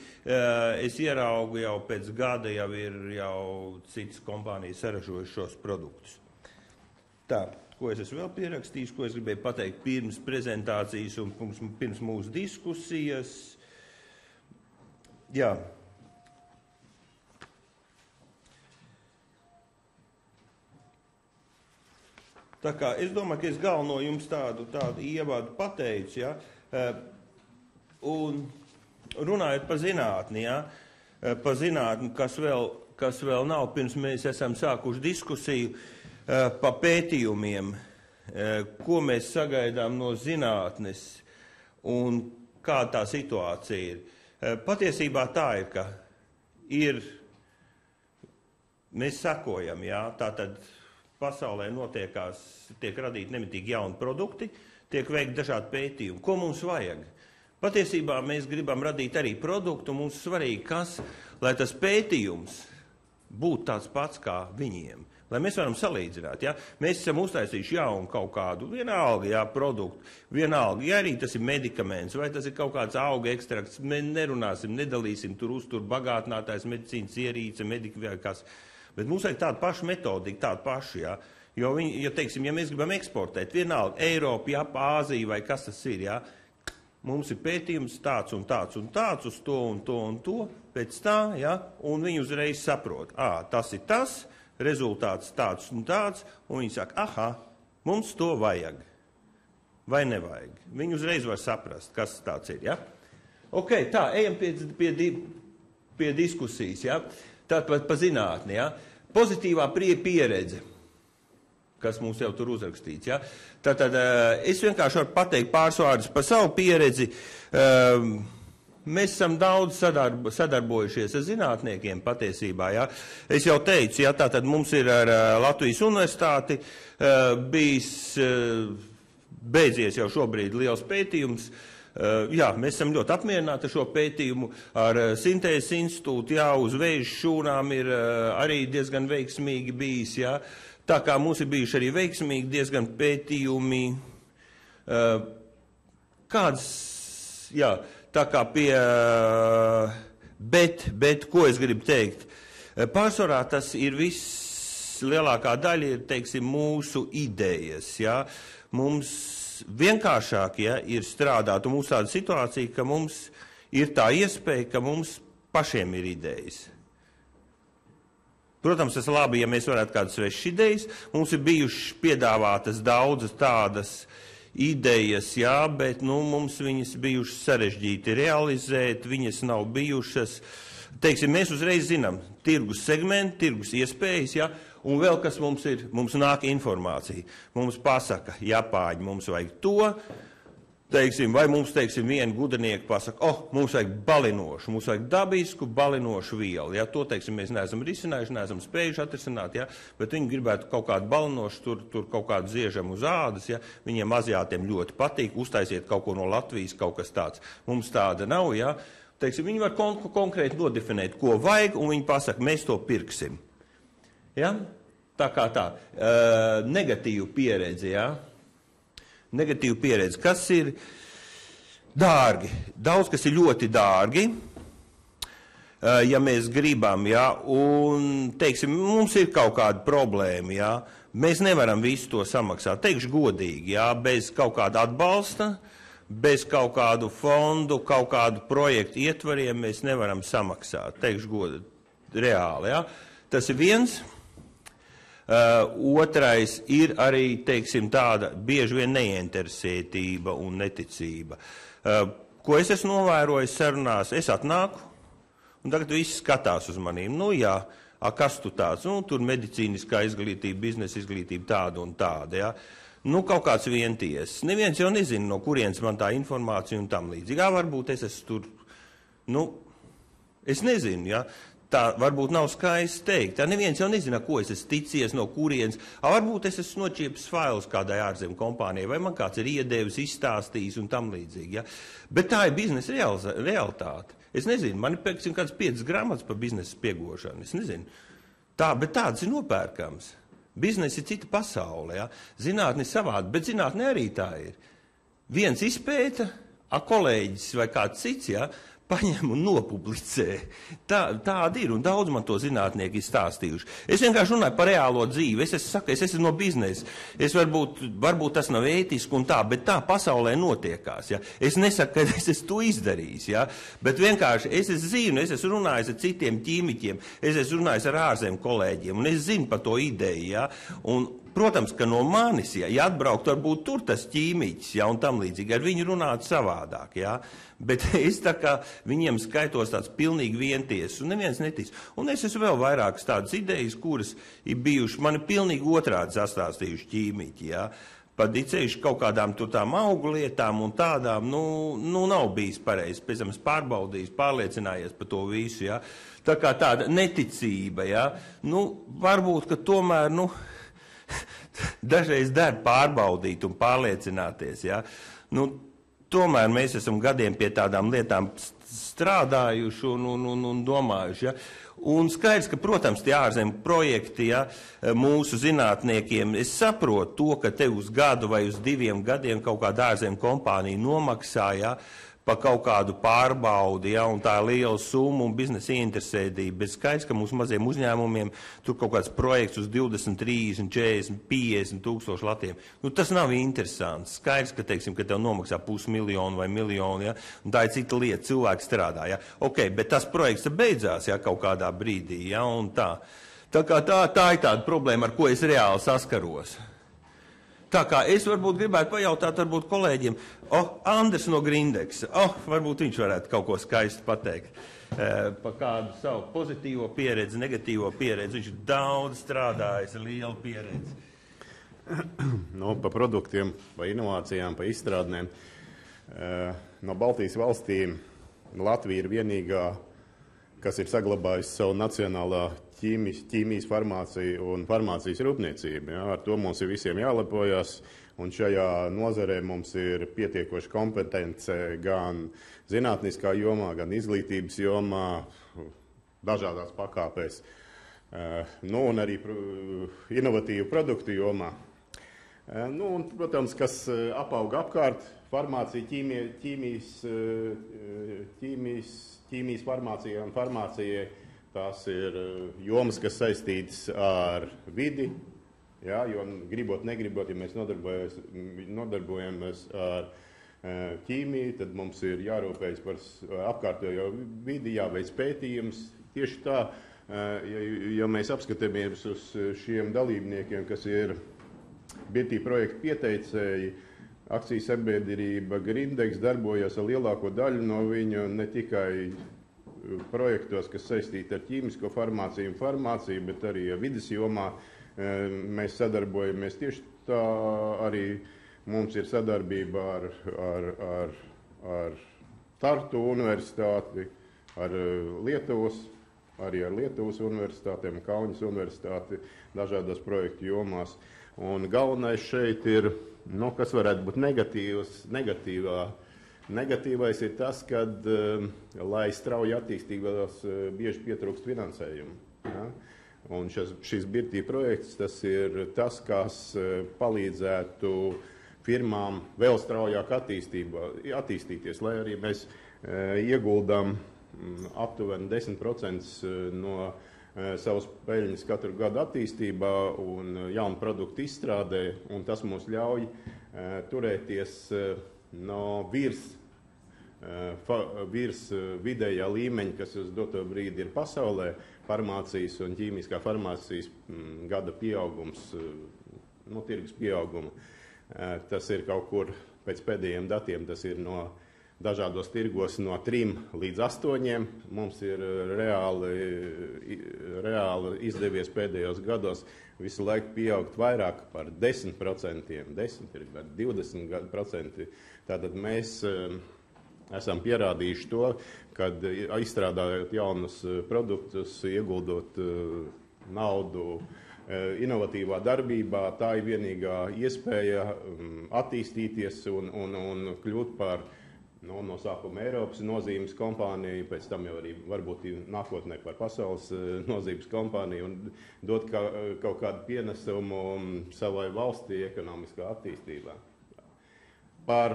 es ieraugu jau pēc gada jau ir jau citas kompānijas saražojuši šos produktus. Tā, ko es esmu vēl pierakstījis, ko es gribēju pateikt pirms prezentācijas un pirms mūsu diskusijas. Jā. Tā kā es domāju, ka es galveno jums tādu ievadu pateicu, ja? Un runājot par zinātni, ja? Par zinātni, kas vēl nav, pirms mēs esam sākuši diskusiju, pa pētījumiem, ko mēs sagaidām no zinātnes un kā tā situācija ir. Patiesībā tā ir, ka mēs sekojam, tātad pasaulē tiek radīti nemitīgi jauni produkti, tiek veikti dažādi pētījumi. Ko mums vajag? Patiesībā mēs gribam radīt arī produktu, mums svarīgi kas, lai tas pētījums būtu tāds pats kā viņiem, lai mēs varam salīdzināt. Ja? Mēs esam uztaisījuši jaunu kaut kādu vienalga produktu, vienalga, ja arī tas ir medikaments vai tas ir kaut kāds auga ekstrakts, mēs nerunāsim, nedalīsim tur bagātinātājs, medicīnas ierīce, kas. Bet mums vajag tādu pašu metodiku, tādu pašu, ja? Jo teiksim, ja mēs gribam eksportēt, vienalga Eiropa, Japā, Āzija vai kas tas ir, ja? Mums ir pētījums tāds un tāds un tāds uz to un to un to, pēc tā, ja? Un viņi uzreiz saprot, tas ir tas, rezultāts tāds un tāds, un viņi saka, aha, mums to vajag, vai nevajag. Viņi uzreiz var saprast, kas tāds ir, ja? Ok, tā, ejam pie diskusijas, ja? Tātad pa zinātni, ja? Pozitīvā pieredze, kas mums jau tur uzrakstīts. Ja? Tātad es vienkārši varu pateikt pāris vārdus par savu pieredzi. Mēs esam daudz sadarbojušies ar zinātniekiem patiesībā. Ja? Es jau teicu, ja, tātad mums ir ar Latvijas universitāti beidzies jau šobrīd liels pētījums. Jā, mēs esam ļoti apmierināti ar šo pētījumu, ar Sintēzes institūtu, jā, uz vēža šūnām ir arī diezgan veiksmīgi bijis, jā. Tā kā mums ir bijuši arī veiksmīgi diezgan pētījumi, kāds, jā, tā kā bet, ko es gribu teikt, pārsvarā tas ir viss, lielākā daļa ir, teiksim, mūsu idejas, jā, mums vienkāršāk, ja, ir strādāt, un mums tāda situācija, ka mums ir tā iespēja, ka mums pašiem ir idejas. Protams, tas labi, ja mēs varētu kādas svešas idejas. Mums ir bijušas piedāvātas daudzas tādas idejas, jā, bet mums viņas bijušas sarežģīti realizēt, viņas nav bijušas. Teiksim, mēs uzreiz zinām tirgus segmentu, tirgus iespējas, jā, un vēl kas mums ir, mums nāk informācija. Mums pasaka, Japāņi, mums vajag to, teiksim, vai mums, teiksim, vienu gudrnieku pasaka, mums vajag balinošu, mums vajag dabisku balinošu vielu. Ja? To, teiksim, mēs neesam risinājuši, neesam spējuši atrisināt, ja? Bet viņi gribētu kaut kādu balinošu, tur kaut kādu ziežam uz ādas, ja? Viņiem aziātiem ļoti patīk, uztaisiet kaut ko no Latvijas, kaut kas tāds. Mums tāda nav, ja? Teiksim, viņi var konkrēti nodefinēt, ko vajag, un viņi pasaka, mēs to pirksim. Ja? Tā kā tā. Negatīva pieredze, ja? Negatīva pieredze. Kas ir dārgi? Daudz, kas ir ļoti dārgi, ja mēs gribam, ja? Un, teiksim, mums ir kaut kāda problēma, ja? Mēs nevaram visu to samaksāt. Teikšu godīgi, ja? Bez kaut kāda atbalsta, bez kaut kādu fondu, kaut kādu projektu ietvariem mēs nevaram samaksāt. Teikšu godīgi, reāli, ja? Tas ir viens. Otrais ir arī, teiksim, tāda bieži vien neinteresētība un neticība. Ko es esmu novērojis sarunās, es atnāku, un tagad viss skatās uz manīm. Nu jā, kas tu tāds? Nu, tur medicīniskā izglītība, biznesa izglītība tāda un tāda, ja? Nu, kaut kāds vienties. Neviens jau nezina, no kurienes man tā informācija un tam līdzīgi. Jā, varbūt es esmu tur, nu, es nezinu, ja? Tā varbūt nav skaisti teikt. Tā neviens jau nezina, ko es esmu ticies, no kurienes. Varbūt es esmu noķiepis failus kādai ārzemju kompānijai, vai man kāds ir iedevis, izstāstījis un tam līdzīgi. Ja? Bet tā ir biznesa realitāte. Es nezinu, man ir, piemēram, kāds 5 grāmatas par biznesa spiegošanu. Es nezinu. Bet tāds ir nopērkams. Biznesa ir cita pasaule. Ja? Zinātne ir savāda, bet zinātne arī tā ir. Viens izpēta, kolēģis vai kāds cits, ja? Paņem un nopublicē. Tāda ir, un daudz man to zinātnieki ir stāstījuši. Es vienkārši runāju par reālo dzīvi. Es esmu no biznesa. Varbūt tas nav ētiski un tā, bet tā pasaulē notiekās. Ja? Es nesaku, ka es esmu to izdarījis, ja? Bet vienkārši es zinu, es esmu runājis ar citiem ķīmiķiem, es esmu runājis ar ārzemju kolēģiem, un es zinu par to ideju. Ja? Un protams, ka no manis, ja atbraukt, varbūt tur tas ķīmiķis, ja, un tam līdzīgi, ar viņu runāt savādāk, ja, bet es tā kā viņiem skaitos tāds pilnīgi vienties, un neviens netic. Un es esmu vēl vairākas tādas idejas, kuras ir bijuši, mani pilnīgi otrādi sastāstījuši ķīmiķi, ja, pat ceļš kaut kādām tur tām augu lietām un tādām, nu nav bijis pareizi. Pēc tam es pārbaudījis, pārliecinājies par to visu, ja. Tā kā tāda neticība, ja. Nu, varbūt, ka tomēr, dažreiz der pārbaudīt un pārliecināties, ja. Nu, tomēr mēs esam gadiem pie tādām lietām strādājuši un domājuši, ja. Un skaidrs, ka, protams, tie ārzemju projekti, ja, mūsu zinātniekiem, es saprotu to, ka te uz gadu vai uz 2 gadiem kaut kāda ārzemju kompānija nomaksā, ja, pa kaut kādu pārbaudi, ja, un tā liela summa un biznesa ieinteresētība, bet skaidrs, ka mūsu maziem uzņēmumiem tur kaut kāds projekts uz 20, 30, 40, 50 tūkstoši latiem. Nu, tas nav interesants. Skaidrs, ka, teiksim, ka tev nomaksā 500 000 vai 1 miljonu, ja, un tā ir cita lieta, cilvēki strādā, ja. Ok, bet tas projekts beidzās, ja, kaut kādā brīdī, ja, un tā. Tā kā tā ir tāda problēma, ar ko es reāli saskaros. Tā kā es varbūt gribētu pajautāt varbūt kolēģiem, Andrs no Grindeksa, varbūt viņš varētu kaut ko skaisti pateikt par kādu savu pozitīvo pieredzi, negatīvo pieredzi. Viņš ir daudz strādājis, liela pieredze. Pa produktiem, pa inovācijām, pa izstrādnēm. No Baltijas valstīm Latvija ir vienīgā, kas ir saglabājusi savu nacionālā ķīmijas farmāciju un farmācijas rūpniecību. Ja? Ar to mums ir visiem jālepojas, un šajā nozarē mums ir pietiekoša kompetence gan zinātniskā jomā, gan izglītības jomā, dažādās pakāpēs, un arī inovatīvu produktu jomā. Un, protams, kas apauga apkārt, farmācija, ķīmijas farmācija un farmācijai. Tās ir jomas, kas saistītas ar vidi, ja, jo gribot, negribot, ja mēs nodarbojamies ar ķīmiju, tad mums ir jārūpējas par apkārtējo vidi, jāveic pētījums. Tieši tā, ja mēs apskatāmies uz šiem dalībniekiem, kas ir BT projekta pieteicēji, akcijas sabiedrība Grindeks darbojas ar lielāko daļu no viņu ne tikai projektos, kas saistīti ar ķīmisko farmāciju un farmāciju, bet arī vidas jomā mēs sadarbojamies. Tieši tā arī mums ir sadarbība ar Tartu universitāti, ar Lietuvas universitātēm, Kaunas universitāti dažādos projektu jomās. Un galvenais šeit ir, kas varētu būt Negatīvais ir tas, ka, lai strauji attīstībās, bieži pietrūkst finansējumu. Ja? Un šis BIRTī projekts, tas ir tas, kas palīdzētu firmām vēl straujāk attīstīties, lai arī mēs ieguldām aptuveni 10% no savas peļņas katru gadu attīstībā un jaunu produktu izstrādē, un tas mums ļauj turēties no virs vidējā līmeņa, kas uz doto brīdi ir pasaulē, farmācijas un ķīmiskā farmācijas gada pieaugums, tirgus pieauguma. Tas ir kaut kur pēc pēdējiem datiem, tas ir no dažādos tirgos no 3 līdz 8. Mums ir reāli izdevies pēdējos gados visu laiku pieaugt vairāk par 10%, 20%. Tātad mēs esam pierādījuši to, kad izstrādājot jaunus produktus, ieguldot naudu inovatīvā darbībā, tā ir vienīgā iespēja attīstīties un kļūt par no sākuma Eiropas nozīmes kompāniju, pēc tam jau arī varbūt nākotnē par pasaules nozīmes kompāniju un dot kaut kādu pienesumu savai valstī ekonomiskā attīstībā. Par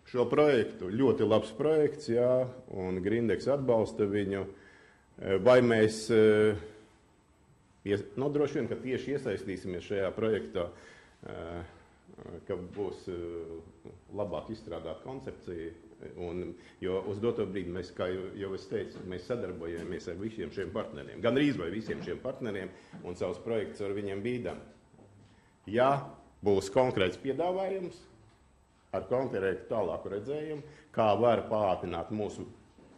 šo projektu, ļoti labs projekts, jā, un Grindeks atbalsta viņu. Vai mēs, droši vien, ka tieši iesaistīsimies šajā projektā, ka būs labāk izstrādāt koncepciju, jo uz doto brīdi mēs, kā jau es teicu, mēs sadarbojamies ar visiem šiem partneriem, gan rīz vai visiem šiem partneriem, un savus projektus ar viņiem bīdam. Ja būs konkrēts piedāvājums ar konkrētu tālāku redzējumu, kā var pātrināt mūsu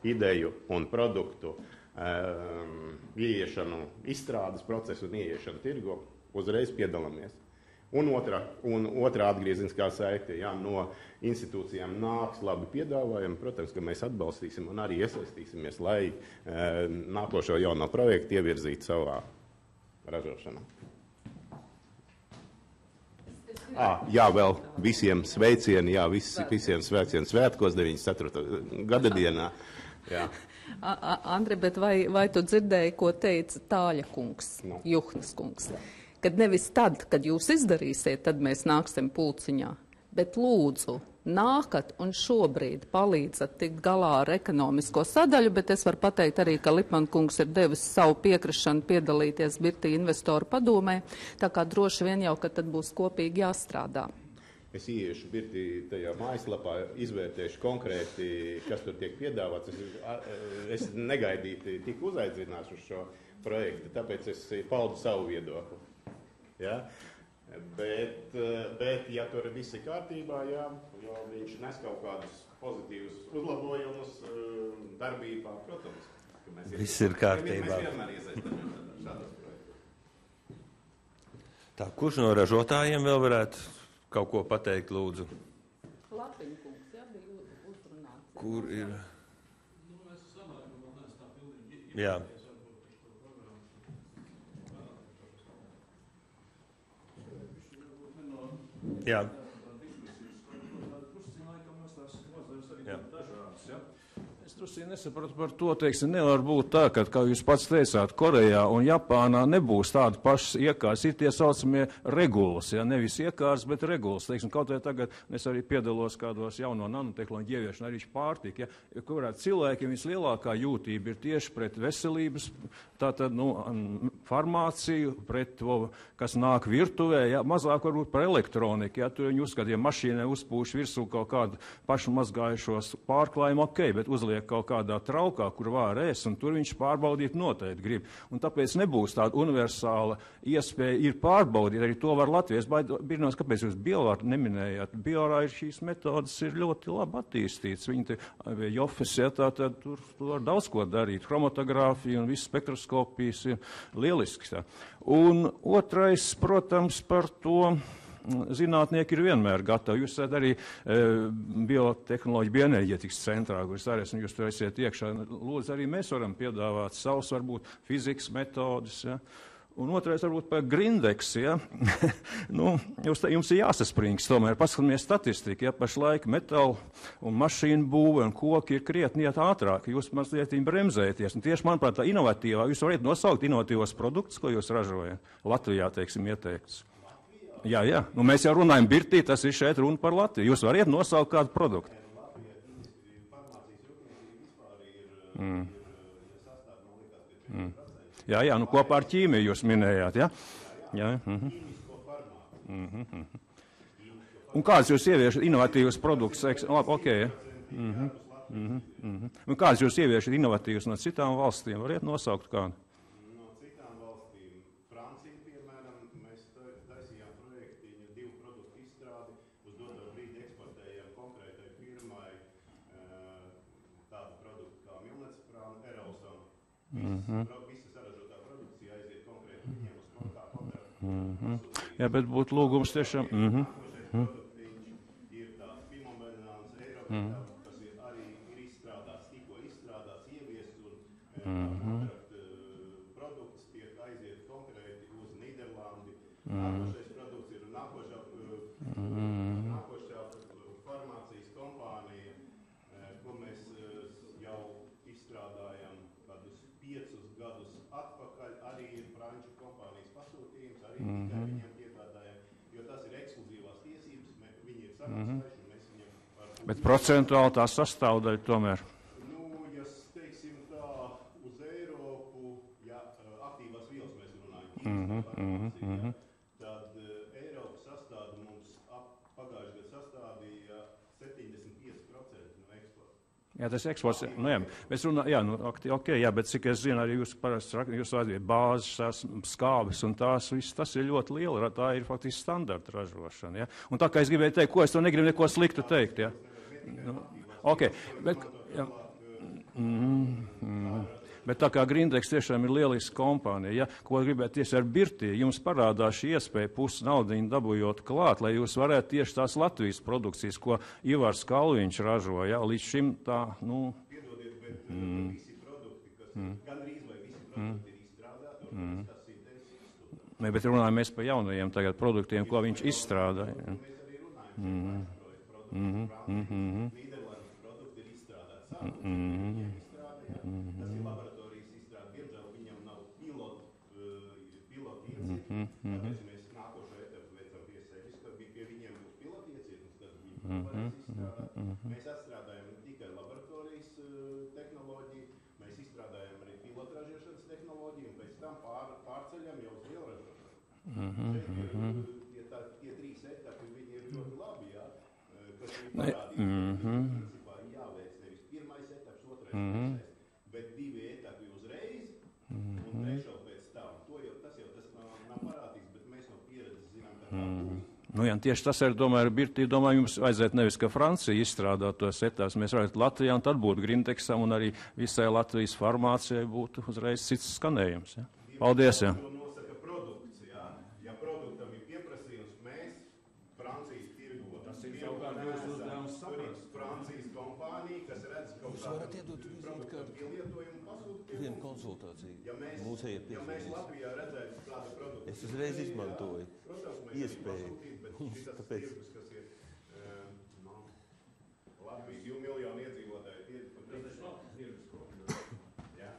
ideju un produktu ieiešanu, izstrādes procesu un ieiešanu tirgu, uzreiz piedalāmies. Un otrā atgriezeniskā saite, ja no institūcijām nāks labi piedāvājumi, protams, ka mēs atbalstīsim un arī iesaistīsimies, lai nākošo jauno projektu ievirzītu savā ražošanā. Jā, vēl visiem sveicieni, visiem sveicieni svētkos 94. gada dienā. Jā. Andri, bet vai tu dzirdēji, ko teica Tāļa kungs, Juhnas kungs? Kad nevis tad, kad jūs izdarīsiet, tad mēs nāksim pulciņā, bet lūdzu, nākat un šobrīd palīdzat tikt galā ar ekonomisko sadaļu, bet es varu pateikt arī, ka Lipman kungs ir devis savu piekrišanu piedalīties Birtī investoru padomē, tā kā droši vien jau, ka tad būs kopīgi jāstrādā. Es ieiešu Birtī tajā mājaslapā, izvērtēšu konkrēti, kas tur tiek piedāvāts. Es negaidīti tik uzaicināšu uz šo projektu, tāpēc es paudu savu viedokli. Ja? Bet, ja tur viss ir kārtībā, ja viņš nes kaut kādus pozitīvus uzlabojumus darbībā, protams, ka mēs viss ir kārtībā. Mēs vienmēr iesaistāmies šādos projektos. Tā, kurš no ražotājiem vēl varētu kaut ko pateikt, lūdzu? Lapiņa kungs, jā, bija uzrunāts. Kur ir? Jā. Jā. Es drusku nesapratu par to, teiksim, nevar būt tā, ka, kā jūs pats teicāt, Korejā un Japānā nebūs tāda pašas iekārs, ir tie saucamie regulas, ja, nevis iekārs, bet regulas, teiksim, kaut vai tagad es arī piedalos kādos jauno nanotehnoloģiju ieviešanu, arī pārtika, ja, kurā cilvēkiem vislielākā jūtība ir tieši pret veselības, tātad, farmāciju, pret to, kas nāk virtuvē, ja, mazāk varbūt par elektroniku, ja, tur viņi uzskata, ja mašīnai uzpūš virsū kaut kādu pašu mazgājušos pārklājumu, ok, bet uzliek kaut kādā traukā, kur var ēst, un tur viņš pārbaudīt noteikti grib. Un tāpēc nebūs tāda universāla iespēja ir pārbaudīt, arī to var Latvijas. Brīnos, kāpēc jūs biolāru neminējāt? Biolārā ir šīs metodas ir ļoti labi attīstītas. Viņi te, Jofes, ja, tātad tur var daudz ko darīt. Chromatogrāfija un viss spektroskopijas ir lielisks. Tā. Un otrais, protams, par to. Zinātnieki ir vienmēr gatavi. Jūs esat arī biotehnoloģija bioenerģētikas centrā, kur es arī esmu, jūs tur esiet iekšā. Lūdzu, arī mēs varam piedāvāt savus, varbūt, fizikas metodas. Ja. Un otrais, varbūt, par Grindex. Ja. Jums ir jāsaspringst tomēr. Paskatāmies statistiku. Ja. Pašlaik metālu un mašīnu būve un koki ir krietni iet ātrāk. Jūs mazliet bremzēties. Un tieši, manuprāt, tā inovatīvā, jūs varat nosaukt inovatīvos produktus, ko jūs ražojat. Latvijā, teiksim, ieteikts. Jā. Mēs jau runājam Birtī, tas ir šeit runa par Latviju. Jūs variet nosaukt kādu produktu. Jā, kopā ar ķīmiju jūs minējāt, jā? Jā. Un kāds jūs ieviešat inovatīvus produktus? Labi, ok, ja? Un kāds jūs ieviešat inovatīvus no citām valstīm? Variet nosaukt kādu? Visa saražotā produkcija aiziet konkrēti viņiem uz konta. Jā, bet būtu lūgums tiešām. Ir tāds pimombenāns Eiropā, kas arī ir izstrādāts, tikko izstrādāts, ieviests un produkts tiek aiziet konkrēti uz Nīderlandi. Nākošais produkts ir nākošā farmācijas kompānija, ko mēs jau izstrādājam kādus 5 gadus atpakaļ, arī ir franču kompānijas pasūtījums, arī tikai viņiem piegādājam, jo tas ir ekskluzīvās tiesības, viņi ir samaksājuši, un mēs viņiem varam... Bet procentuāli tā sastāvdaļa tomēr? Ja teiksim tā, uz Eiropu, ja aktīvās vielas mēs runājam, tad Eiropa sastāda mums pagājušajā gadā sastādīja 75% no eksporta. Jā, tas eksports, nu jā, mēs runājam, jā, nu, ok, jā, bet cik es zinu, arī jūs parasti jūs atviet bāzes, skābes un tās, viss, tas ir ļoti liela, tā ir faktiski standarta ražošana, jā. Un tā kā es gribēju teikt, ko es to negribu neko sliktu teikt, jā. Nu, ok, bet, jā. Bet tā kā Grindex tiešām ir lieliska kompānija, ja, ko gribētu tieši ar Birti, jums parādās šī iespēja pusi naudiņu dabujot klāt, lai jūs varētu tieši tās Latvijas produkcijas, ko Ivars Kalviņš ražo, ja, līdz šim tā, nu... Piedodiet, bet visi produkti, kas gandrīz vai visi produkti ir izstrādāti, un tas ir izstrādāti. Ne, bet runājam mēs par jaunajiem tagad produktiem, ko viņš izstrādā. Ja. Mēs arī runājam par produktu. Nīderlandes produkti ir izstrādāti sākumā. Tas ir laboratorijas izstrāde. Diemžēl viņam nav piloti iecirkņi. Tāpēc mēs nākošo etapu veicam pie sevis, kad pie viņiem būs piloti iecirknis, tad viņi varēs izstrādāt. Mēs atstrādājam ne tikai laboratorijas tehnoloģiju, mēs izstrādājam arī pilotražošanas tehnoloģiju un pēc tam pārceļam jau uz lielražošanu. Tie 3 etapi, viņi ir ļoti labi, jā, kas ir parādīti. Principā jāveic nevis pirmais etaps, otrais, trešais, bet 2 etapi uzreiz un 3 pēc tam. Tas nav parādīts, bet mēs no pieredzes zinām, ka tā būs. Nu, jā, tieši tas ir, domāju, Birti, domāju, jums vajadzētu nevis, ka Francija izstrādāt tos etapus, mēs varētu Latvijā, un tad būtu Grindexam, un arī visai Latvijas farmācijai būtu uzreiz cits skanējums. Ja. Paldies, jā. To nosaka produkts, jā. Ja produktam ir pieprasījums, mēs Francijas tirgu. Tas ir savukārt jūsu uzdevums saprast. Francijas kompānija, kas redz kaut kādu produktu pielietojumu pasūtījumu. Vienu konsultāciju. Ja mēs Latvijā redzētu tādu produktu. Es uzreiz izmantoju iespēju. Tāpēc tirgus, kas ir Latvijas 2 miljonu iedzīvotāju tirgus. Tas ir labs tirgus. Jā.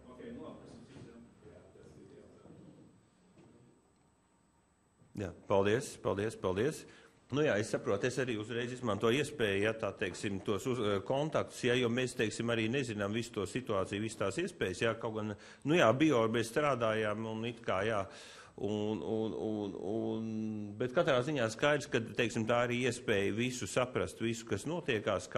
Ok, nu labi, tas ir citām. Jā, tas ir jautājums. Jā, paldies. Nu jā, es saprotu, es arī uzreiz izmantoju iespēju, ja tā teiksim, tos kontaktus, ja, jo mēs, teiksim, arī nezinām visu to situāciju, visu tās iespējas, ja, kaut gan, nu jā, bio mēs strādājām un it kā, jā, bet katrā ziņā skaidrs, ka, teiksim, tā arī iespēja visu saprast, visu, kas notiekās,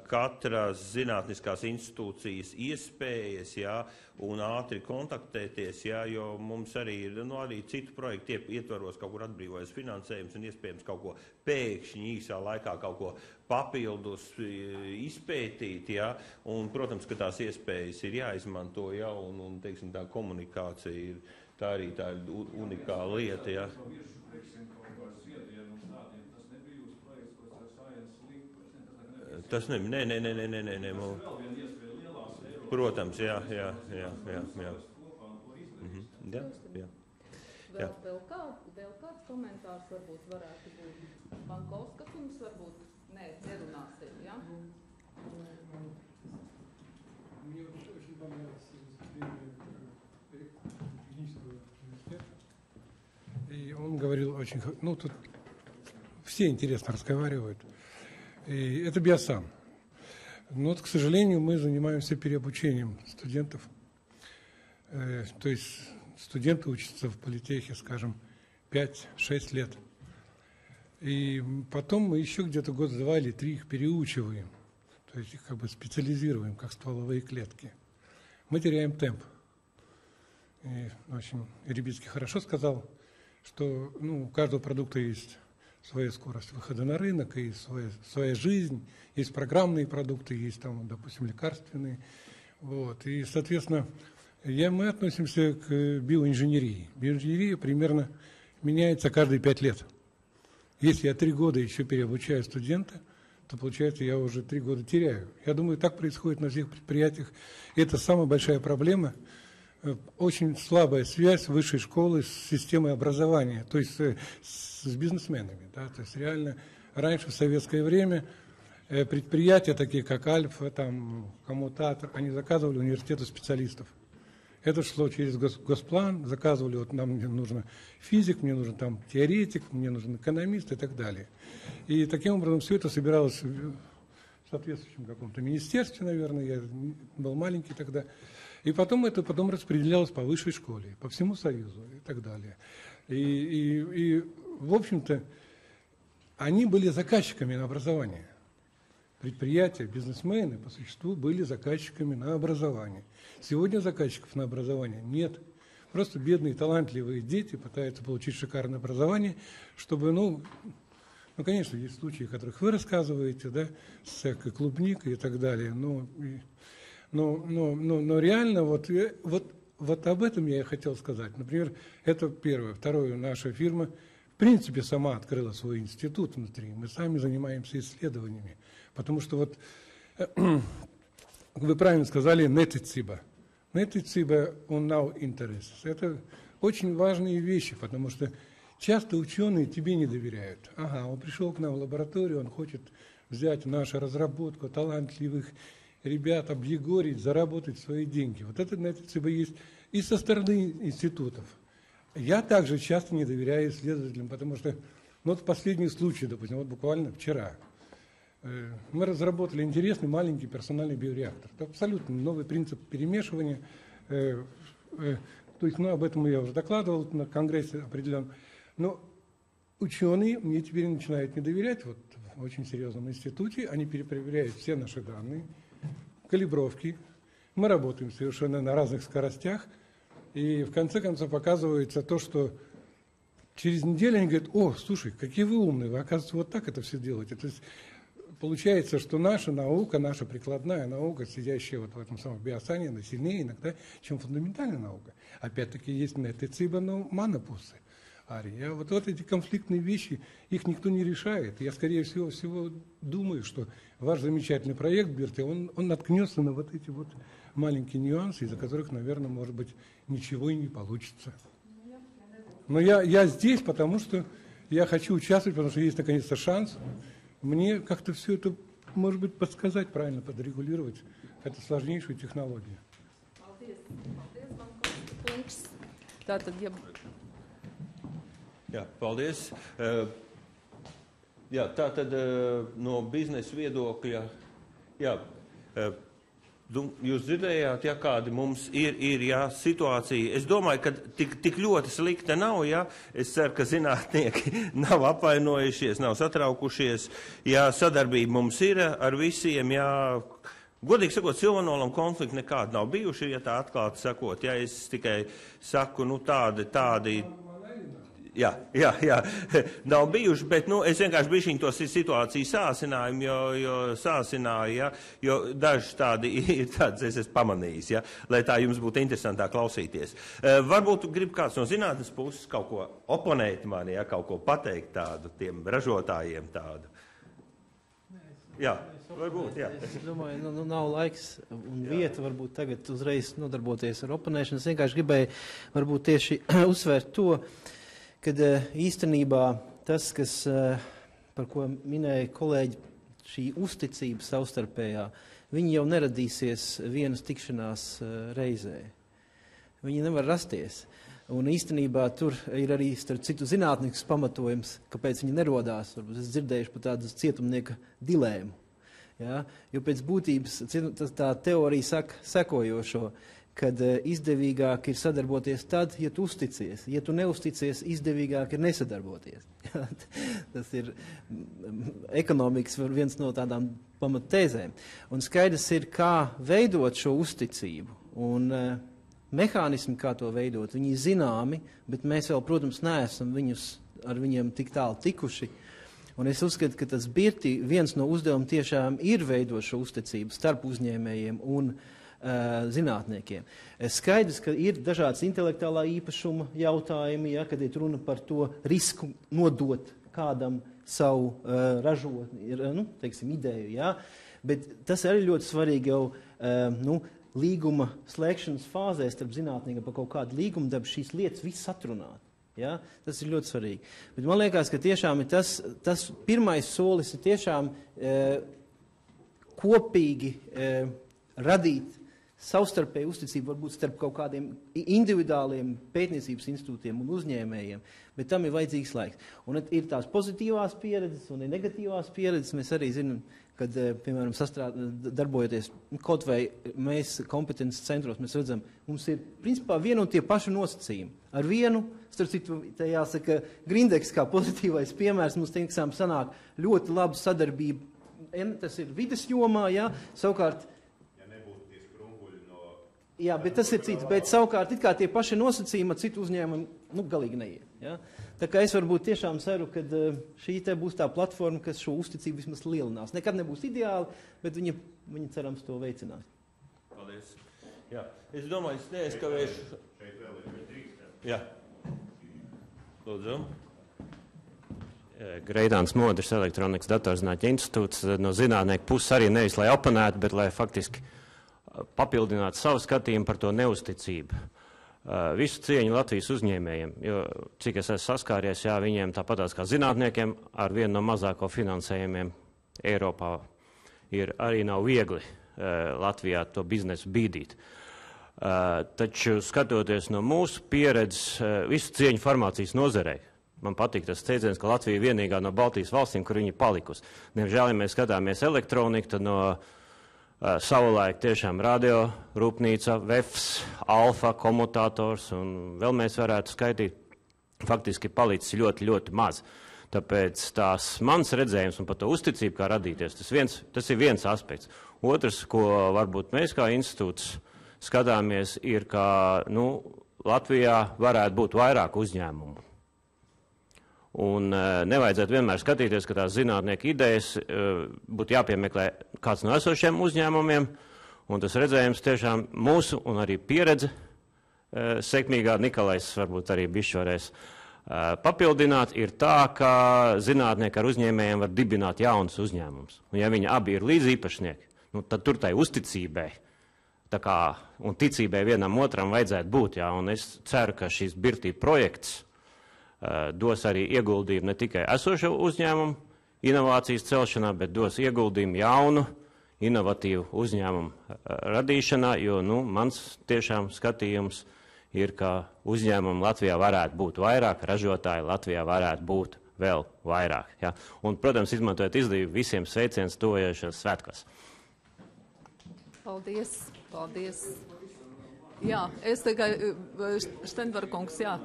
katras zinātniskās institūcijas iespējas, jā, un ātri kontaktēties, jā, jo mums arī ir, nu, arī citu projektu ietvaros kaut kur atbrīvojas finansējums un iespējams kaut ko pēkšņi īsā laikā kaut ko papildus izpētīt, jā, un, protams, ka tās iespējas ir jāizmanto, jā, un teiksim, tā komunikācija ir, tā arī tā ir unikāla lieta, jā. Tas nē. Protams, jā. Vēl kāds komentārs varbūt varētu būt? Bankovska kungs varbūt nerunāsim, jā? Мне очень понравилось выступление ректора технического университета. И он говорил очень... Ну, тут все интересно разговаривают. И это биосан. Но, вот, к сожалению, мы занимаемся переобучением студентов. То есть студенты учатся в политехе, скажем, 5-6 лет. И потом мы еще где-то 1-2 или 3 их переучиваем. То есть их как бы специализируем, как стволовые клетки. Мы теряем темп. И, в общем, Рябицкий хорошо сказал, что у каждого продукта есть своя скорость выхода на рынок, и своя жизнь, есть программные продукты, есть там, допустим, лекарственные. Вот. И, соответственно, мы относимся к биоинженерии. Биоинженерия примерно меняется каждые 5 лет. Если я 3 года еще переобучаю студента, то, получается, я уже 3 года теряю. Я думаю, так происходит на всех предприятиях. И это самая большая проблема. Очень слабая связь высшей школы с системой образования, то есть с бизнесменами. Да? То есть реально раньше, в советское время, предприятия, такие как Альфа, там, Коммутатор, они заказывали университету специалистов. Это шло через госплан, заказывали, вот нам нужен физик, мне нужен там теоретик, мне нужен экономист и так далее. И таким образом все это собиралось в соответствующем каком-то министерстве, наверное, я был маленький тогда. И потом это распределялось по высшей школе, по всему Союзу и так далее. И в общем-то, они были заказчиками на образование. предприятия, бизнесмены по существу были заказчиками на образование. Сегодня заказчиков на образование нет. Просто бедные, талантливые дети пытаются получить шикарное образование, чтобы, ну, конечно, есть случаи, о которых вы рассказываете, да, с всякой клубникой и так далее, но реально вот об этом я и хотел сказать. Например, это первое. Второе, наша фирма, в принципе, сама открыла свой институт внутри. Мы сами занимаемся исследованиями. Потому что вот, вы правильно сказали, неticība. Neticība un nav intereses. Это очень важные вещи, потому что часто ученые тебе не доверяют. Ага, он пришел к нам в лабораторию, он хочет взять нашу разработку, талантливых ребят, объегорить, заработать свои деньги. Вот это neticība есть и со стороны институтов. Я также часто не доверяю исследователям, потому что, ну, вот последний случай, допустим, вот буквально вчера, мы разработали интересный маленький персональный биореактор. Это абсолютно новый принцип перемешивания. То есть, ну, об этом я уже докладывал на конгрессе определенном. Но ученые мне теперь начинают не доверять. Вот в очень серьезном институте они перепроверяют все наши данные, калибровки. Мы работаем совершенно на разных скоростях. И в конце концов оказывается то, что через неделю они говорят: о, слушай, какие вы умные, вы, оказывается, вот так это все делаете. То есть получается, что наша наука, наша прикладная наука, сидящая вот в этом самом биосане, она сильнее иногда, чем фундаментальная наука. Опять-таки есть neticība, но манапусы. Ария. Вот эти конфликтные вещи, их никто не решает. Я, скорее всего думаю, что ваш замечательный проект, Берти, он наткнется на вот эти вот маленькие нюансы, из-за которых, наверное, может быть, ничего и не получится. Но я здесь, потому что я хочу участвовать, потому что есть, наконец-то, шанс мне как-то все это, может быть, подсказать, правильно подрегулировать эту сложнейшую технологию. Jā, paldies. Jā, tā tad no biznesa viedokļa, jā, jūs dzirdējāt, ja kādi mums ir jā, situācija. Es domāju, ka tik ļoti slikta nav, jā. Es ceru, ka zinātnieki nav apvainojušies, nav satraukušies. Jā, sadarbība mums ir ar visiem, jā. Godīgi sakot, Silvanolam konflikti nekādi nav bijuši, ja tā atklāti sakot. Jā, es tikai saku, nu tādi. Jā, nav bijuši, bet, nu, es vienkārši bišķiņ to situāciju sāsināju, jo daži tādi ir tāds, es esmu pamanījis, ja, lai tā jums būtu interesantāk klausīties. Varbūt grib kāds no zinātnes puses kaut ko oponēt man, ja, kaut ko pateikt tādu, tiem ražotājiem tādu. Jā, varbūt, jā. Es domāju, nu nav laiks un vieta varbūt tagad uzreiz nodarboties ar oponēšanu. Es vienkārši gribēju varbūt tieši uzsvērt to, kad īstenībā tas, par ko minēja kolēģi, šī uzticība savstarpējā, viņi jau neradīsies vienas tikšanās reizē. Viņi nevar rasties. Un īstenībā tur ir arī starp citu zinātnisks pamatojums, kāpēc viņi nerodās. Varbūt es dzirdējuši par tādu cietumnieka dilēmu. Ja? Jo pēc būtības tā teorija saka sekojošo, kad izdevīgāk ir sadarboties tad, ja tu uzticies. Ja tu neusticies, izdevīgāk ir nesadarboties. Tas ir ekonomikas viens no tādām pamattēzēm. Un skaidrs ir, kā veidot šo uzticību. Un mehānismi, kā to veidot, viņi ir zināmi, bet mēs vēl, protams, neesam ar viņiem tik tālu tikuši. Un es uzskatu, ka tas Birti viens no uzdevumiem tiešām ir veidot šo uzticību starp uzņēmējiem un zinātniekiem. Skaidrs, ka ir dažādas intelektuālā īpašuma jautājumi, ja, kad ir runa par to risku nodot kādam savu ražotni, teiksim, ideju. Ja. Bet tas arī ļoti svarīgi jau līguma slēgšanas fāzē starp zinātniekiem par kaut kādu līgumu dabu šīs lietas viss atrunāt. Ja. Tas ir ļoti svarīgi. Bet man liekas, ka tiešām ir tas pirmais solis ir tiešām kopīgi radīt savstarpēju uzticību varbūt starp kaut kādiem individuāliem pētniecības institūtiem un uzņēmējiem, bet tam ir vajadzīgs laiks. Un ir tās pozitīvās pieredzes un ir negatīvās pieredzes. Mēs arī zinām, kad, piemēram, darbojoties, kaut vai mēs kompetences centros, mēs redzam, mums ir principā viena un tie paši nosacījumi. Ar vienu, starp citu, te jāsaka, Grindeks kā pozitīvais piemērs, mums teiksām sanāk ļoti labu sadarbību tas ir vides jomā, jā, savukārt. Ja nebūtu tie sprunguļi no... Jā, bet tas ir cits, bet savukārt it kā tie paši nosacījumi citu uzņēmumu, galīgi neiet, jā. Tā kā es varbūt tiešām ceru, ka šī te būs tā platforma, kas šo uzticību vismaz lielinās. Nekad nebūs ideāli, bet viņi cerams to veicinās. Paldies. Jā, es domāju, es neaizkavēšu. Šeit vēl ir drīkst. Jā. Lūdzu. Greidāns Modris, Elektronikas datorzinātņu institūts, no zinātnieku puses arī nevis, lai oponētu, bet lai faktiski papildinātu savu skatījumu par to neusticību. Visu cieņu Latvijas uzņēmējiem, jo, cik es esmu saskāries, jā, viņiem tāpatās kā zinātniekiem ar vienu no mazāko finansējumiem Eiropā arī nav viegli Latvijā to biznesu bīdīt. Taču skatoties no mūsu pieredzes, visu cieņu farmācijas nozarei, man patīk tas teiciens, ka Latvija ir vienīgā no Baltijas valstīm, kur viņi palikusi. Diemžēl, ja mēs skatāmies elektroniku, tad no savulaik tiešām radio, rūpnīca, VEFs, Alfa, komutators un vēl mēs varētu skaitīt, faktiski palicis ļoti, ļoti maz. Tāpēc tās mans redzējums un par to uzticību, kā radīties, tas ir viens aspekts. Otrs, ko varbūt mēs kā institūts skatāmies, ir, ka Latvijā varētu būt vairāk uzņēmumu. Un nevajadzētu vienmēr skatīties, ka tās zinātnieku idejas būtu jāpiemeklē kāds no esošiem uzņēmumiem, un tas redzējums tiešām mūsu un arī pieredze sekmīgā, Nikolais varbūt arī bišķi varēs papildināt, ir tā, ka zinātnieki ar uzņēmējiem var dibināt jaunus uzņēmumus. Un ja viņi abi ir līdzīpašnieki, tad tur tai uzticībai un ticībai vienam otram vajadzētu būt. Jā, un es ceru, ka šis Birtī projekts dos arī ieguldījumu ne tikai esošo uzņēmumu inovācijas celšanā, bet dos ieguldījumu jaunu, inovatīvu uzņēmumu radīšanā, jo mans tiešām skatījums ir, ka uzņēmumu Latvijā varētu būt vairāk, ražotāji Latvijā varētu būt vēl vairāk. Ja? Un, protams, izmantojot izdevību visiem sveiciens tuvojošos svētkos. Paldies, paldies. Jā, es tikai Štendberkungs, jā.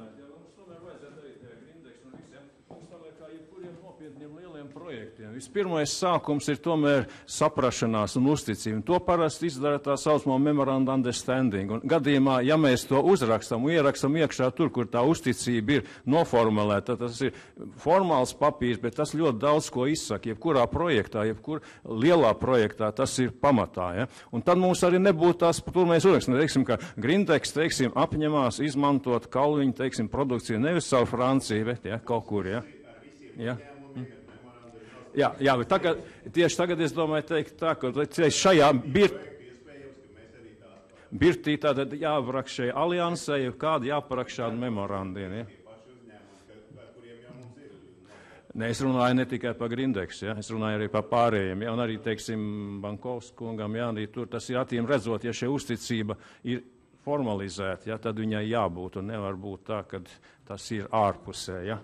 Projektiem. Vispirmais sākums ir tomēr saprašanās un uzticība. To parasti izdara tā saucamo memorandum understanding. Un gadījumā, ja mēs to uzrakstam un ierakstam iekšā tur, kur tā uzticība ir noformulēta, tad tas ir formāls papīrs, bet tas ļoti daudz ko izsaka. Jebkurā projektā, lielā projektā tas ir pamatā. Ja? Un tad mums arī nebūtu tās, tur mēs uzrakstam, teiksim, ka Grindex, teiksim, apņemās izmantot Kalviņu, teiksim, produkciju nevis savu Franciju, bet kaut kur, ja? Ja? Jā, bet tieši tagad es domāju teikt tā, ka šajā Birtī tātad jāaprakš šai aliansai, kāda jāparakš šādu memorandiem. Ja? Ne, es runāju ne tikai par Grindex, ja? Es runāju arī par pārējiem, ja? Un arī, teiksim, Bankovs kungam, ja? Arī tur tas ir attīm redzot, ja šī uzticība ir formalizēta, ja? Tad viņai jābūt un nevar būt tā, ka tas ir ārpusē, ja?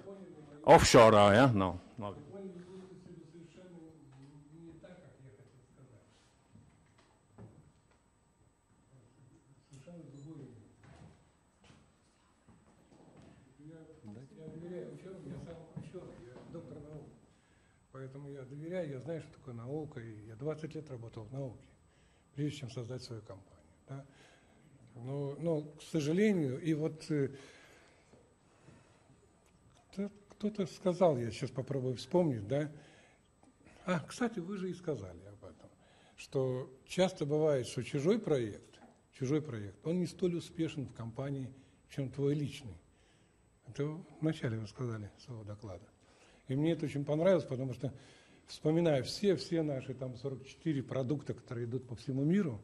Offshore, ja? Nav. Поэтому я доверяю, я знаю, что такое наука, и я 20 лет работал в науке, прежде чем создать свою компанию. Да? Но, к сожалению, и вот кто-то сказал, я сейчас попробую вспомнить, да? Кстати, вы же и сказали об этом, что часто бывает, что чужой проект, он не столь успешен в компании, чем твой личный. Это вначале вы сказали своего доклада. И мне это очень понравилось, потому что, вспоминая все наши там 44 продукта, которые идут по всему миру,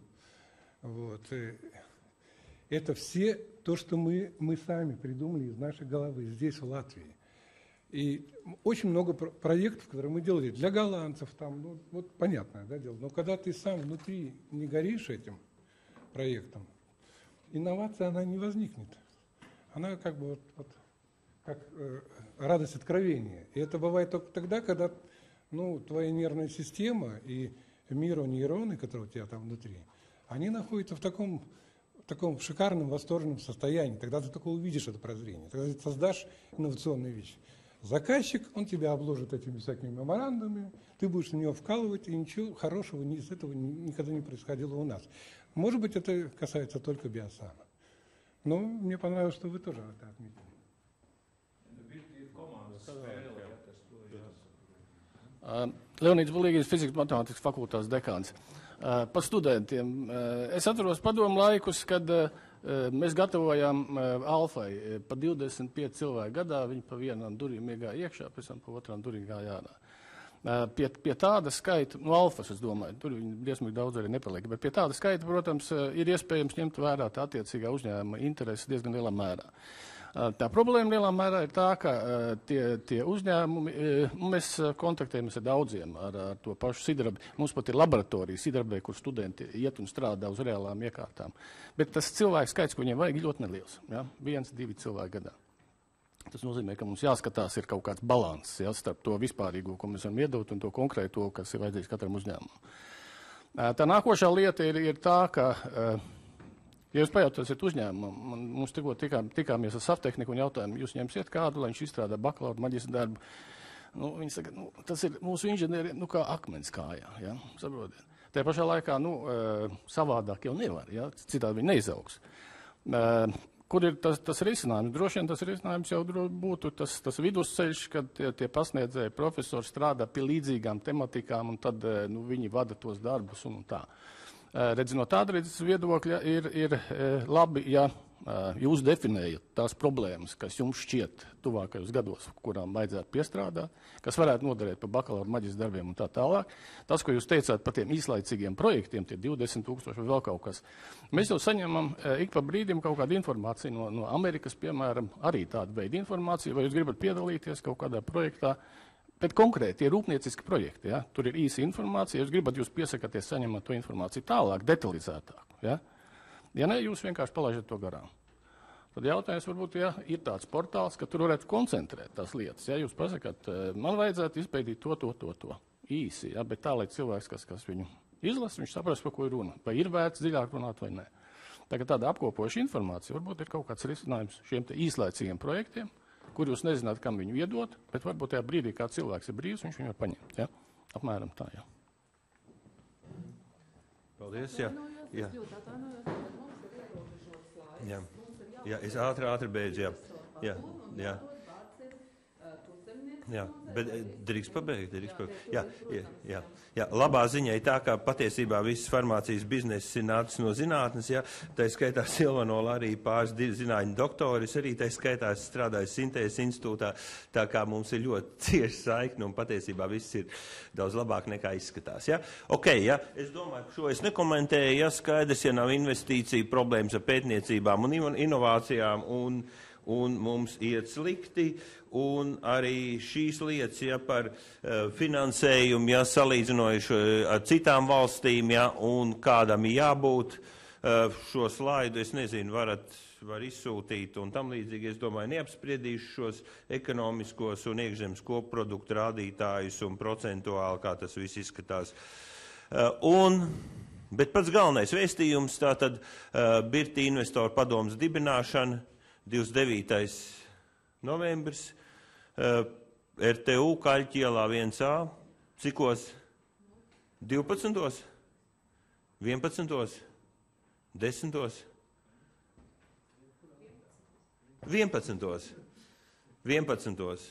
это все то, что мы сами придумали из нашей головы здесь, в Латвии. И очень много проектов, которые мы делали для голландцев, там, понятное, да, дело. Но когда ты сам внутри не горишь этим проектом, инновация, она не возникнет. Она как бы как радость откровения. И это бывает только тогда, когда твоя нервная система и нейроны, которые у тебя там внутри, они находятся в таком шикарном, восторженном состоянии. Тогда ты только увидишь это прозрение. Тогда ты создашь инновационные вещи. Заказчик, он тебя обложит этими всякими меморандумами, ты будешь на него вкалывать, и ничего хорошего из этого никогда не происходило у нас. Может быть, это касается только биосана. Но мне понравилось, что вы тоже это отметили. Leonīds Bulīgis, fizikas matemātikas fakultātes dekāns. Par studentiem. Es atceros padomu laikus, kad mēs gatavojām alfai pa 25 cilvēku gadā, viņi pa vienām durīm iegāja iekšā, pēc tam pa otrām durīm gāja ārā. Pie tāda skaita, alfas, es domāju, tur viņi diezmīgi daudz arī nepaliek, bet pie tāda skaita, protams, ir iespējams ņemt vērā tā attiecīgā uzņēmuma intereses diezgan lielā mērā. Tā problēma lielā mērā ir tā, ka tie uzņēmumi, mēs kontaktējamies ar daudziem, ar to pašu Sidrabi. Mums pat ir laboratorija Sidrabē, kur studenti iet un strādā uz reālām iekārtām. Bet tas cilvēku skaits, ko viņiem vajag, ir ļoti neliels. Ja? 1-2 cilvēki gadā. Tas nozīmē, ka mums jāskatās ir kaut kāds balanss, ja, starp to vispārīgo, ko mēs varam iedot, un to konkrēto, kas ir vajadzīgs katram uzņēmumam. Tā nākošā lieta ir tā, ka, ja jūs pajautāsiet uzņēmumam, mums tikko tikāmies ar Saftehniku un jautājumu, jūs ņemsiet kādu, lai viņš izstrādā bakalaura maģistra darbu. Viņi saka, tas ir mūsu inženieri, kā akmens kājā, ja, saprotiet. Tajā pašā laikā, savādāk jau nevar, ja, citādi viņi neizaugs. Kur ir tas risinājums? Droši vien tas risinājums jau būtu tas vidusceļš, kad tie pasniedzēji profesori strādā pie līdzīgām tematikām, un tad viņi vada tos darbus un tā. Redzi, no tāda viedokļa ir labi, ja jūs definējat tās problēmas, kas jums šķiet tuvākajos gados, kurām vajadzētu piestrādāt, kas varētu noderēt par bakalaura maģistra darbiem un tā tālāk. Tas, ko jūs teicāt par tiem īslaicīgiem projektiem, tie 20,000 vai vēl kaut kas, mēs jau saņemam ik pa brīdim kaut kādu informāciju no Amerikas, piemēram, arī tādu veidu informāciju, vai jūs gribat piedalīties kaut kādā projektā, bet konkrēti ir rūpnieciski projekti, ja? Tur ir īsa informācija, jūs piesakaties saņemat to informāciju tālāk, detalizētāk, ja? Ja ne, jūs vienkārši palaižat to garām. Tad jautājums varbūt, ja ir tāds portāls, ka tur varētu koncentrēt tās lietas. Ja jūs pasakāt, man vajadzētu izpētīt to. Īsi, ja, bet tā, lai cilvēks, kas viņu izlasa, viņš saprast, par ko ir runa. Vai ir vērts dziļāk runāt vai nē. Tagad tāda apkopoša informācija, varbūt ir kaut kāds risinājums šiem te īslaicīgiem projektiem, kur jūs nezināt, kam viņu iedot, bet varbūt tajā brīdī, kā cilvēks ir brīvs, viņš viņu var paņemt. Ja? Apmēram tā, jā. Paldies, jā. Jā, es ātri beidzu, jā. Jā, bet drīkst pabeigt. Jā, labā ziņa ir tā, ka patiesībā visas farmācijas bizness ir nācis no zinātnes, jā, tā skaitā Silvanola arī pāris zinātņu doktoris, arī tā skaitā strādājis Sintēzes institūtā, tā kā mums ir ļoti cieši saikni un patiesībā viss ir daudz labāk nekā izskatās, jā. Ok, jā, es domāju, ka šo es nekomentēju, ja skaidrs, ja nav investīcija problēmas ar pētniecībām un inovācijām un mums iet slikti, un arī šīs lietas, ja par finansējumu, ja salīdzinojuši ar citām valstīm, ja, un kādam jābūt, šo slaidu, es nezinu, var izsūtīt un tam līdzīgi, es domāju, neapspriedīšu šos ekonomiskos un iekšzemes koproduktu rādītājus un procentuāli, kā tas viss izskatās. Bet pats galvenais vēstījums, tātad Birti investoru padomas dibināšana, 29. novembris, RTU Kaļķielā 1A, cikos? 12. 11. 10. 11.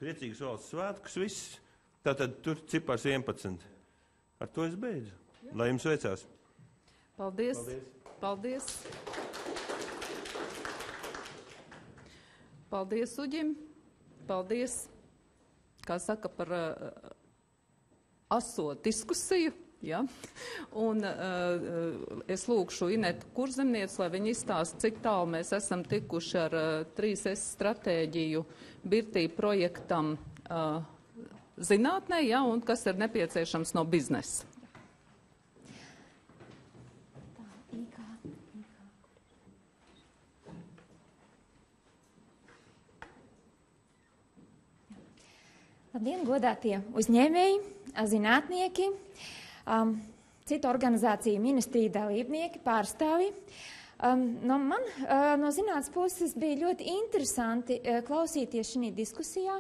Priecīgs valsts svētkus, viss. Tātad tur cipars 11. Ar to es beidzu. Lai jums veicās. Paldies. Paldies. Paldies Uģim, paldies, kā saka, par aso diskusiju, ja? Un es lūkšu Inetu Kurzemnieci, lai viņi izstāsta, cik tālu mēs esam tikuši ar 3S stratēģiju Birtī projektam zinātnē, ja? Un kas ir nepieciešams no biznesa. Labdien, godātie uzņēmēji, zinātnieki, citu organizāciju ministriju dalībnieki, pārstāvji. No zinātnes puses bija ļoti interesanti klausīties šī diskusijā,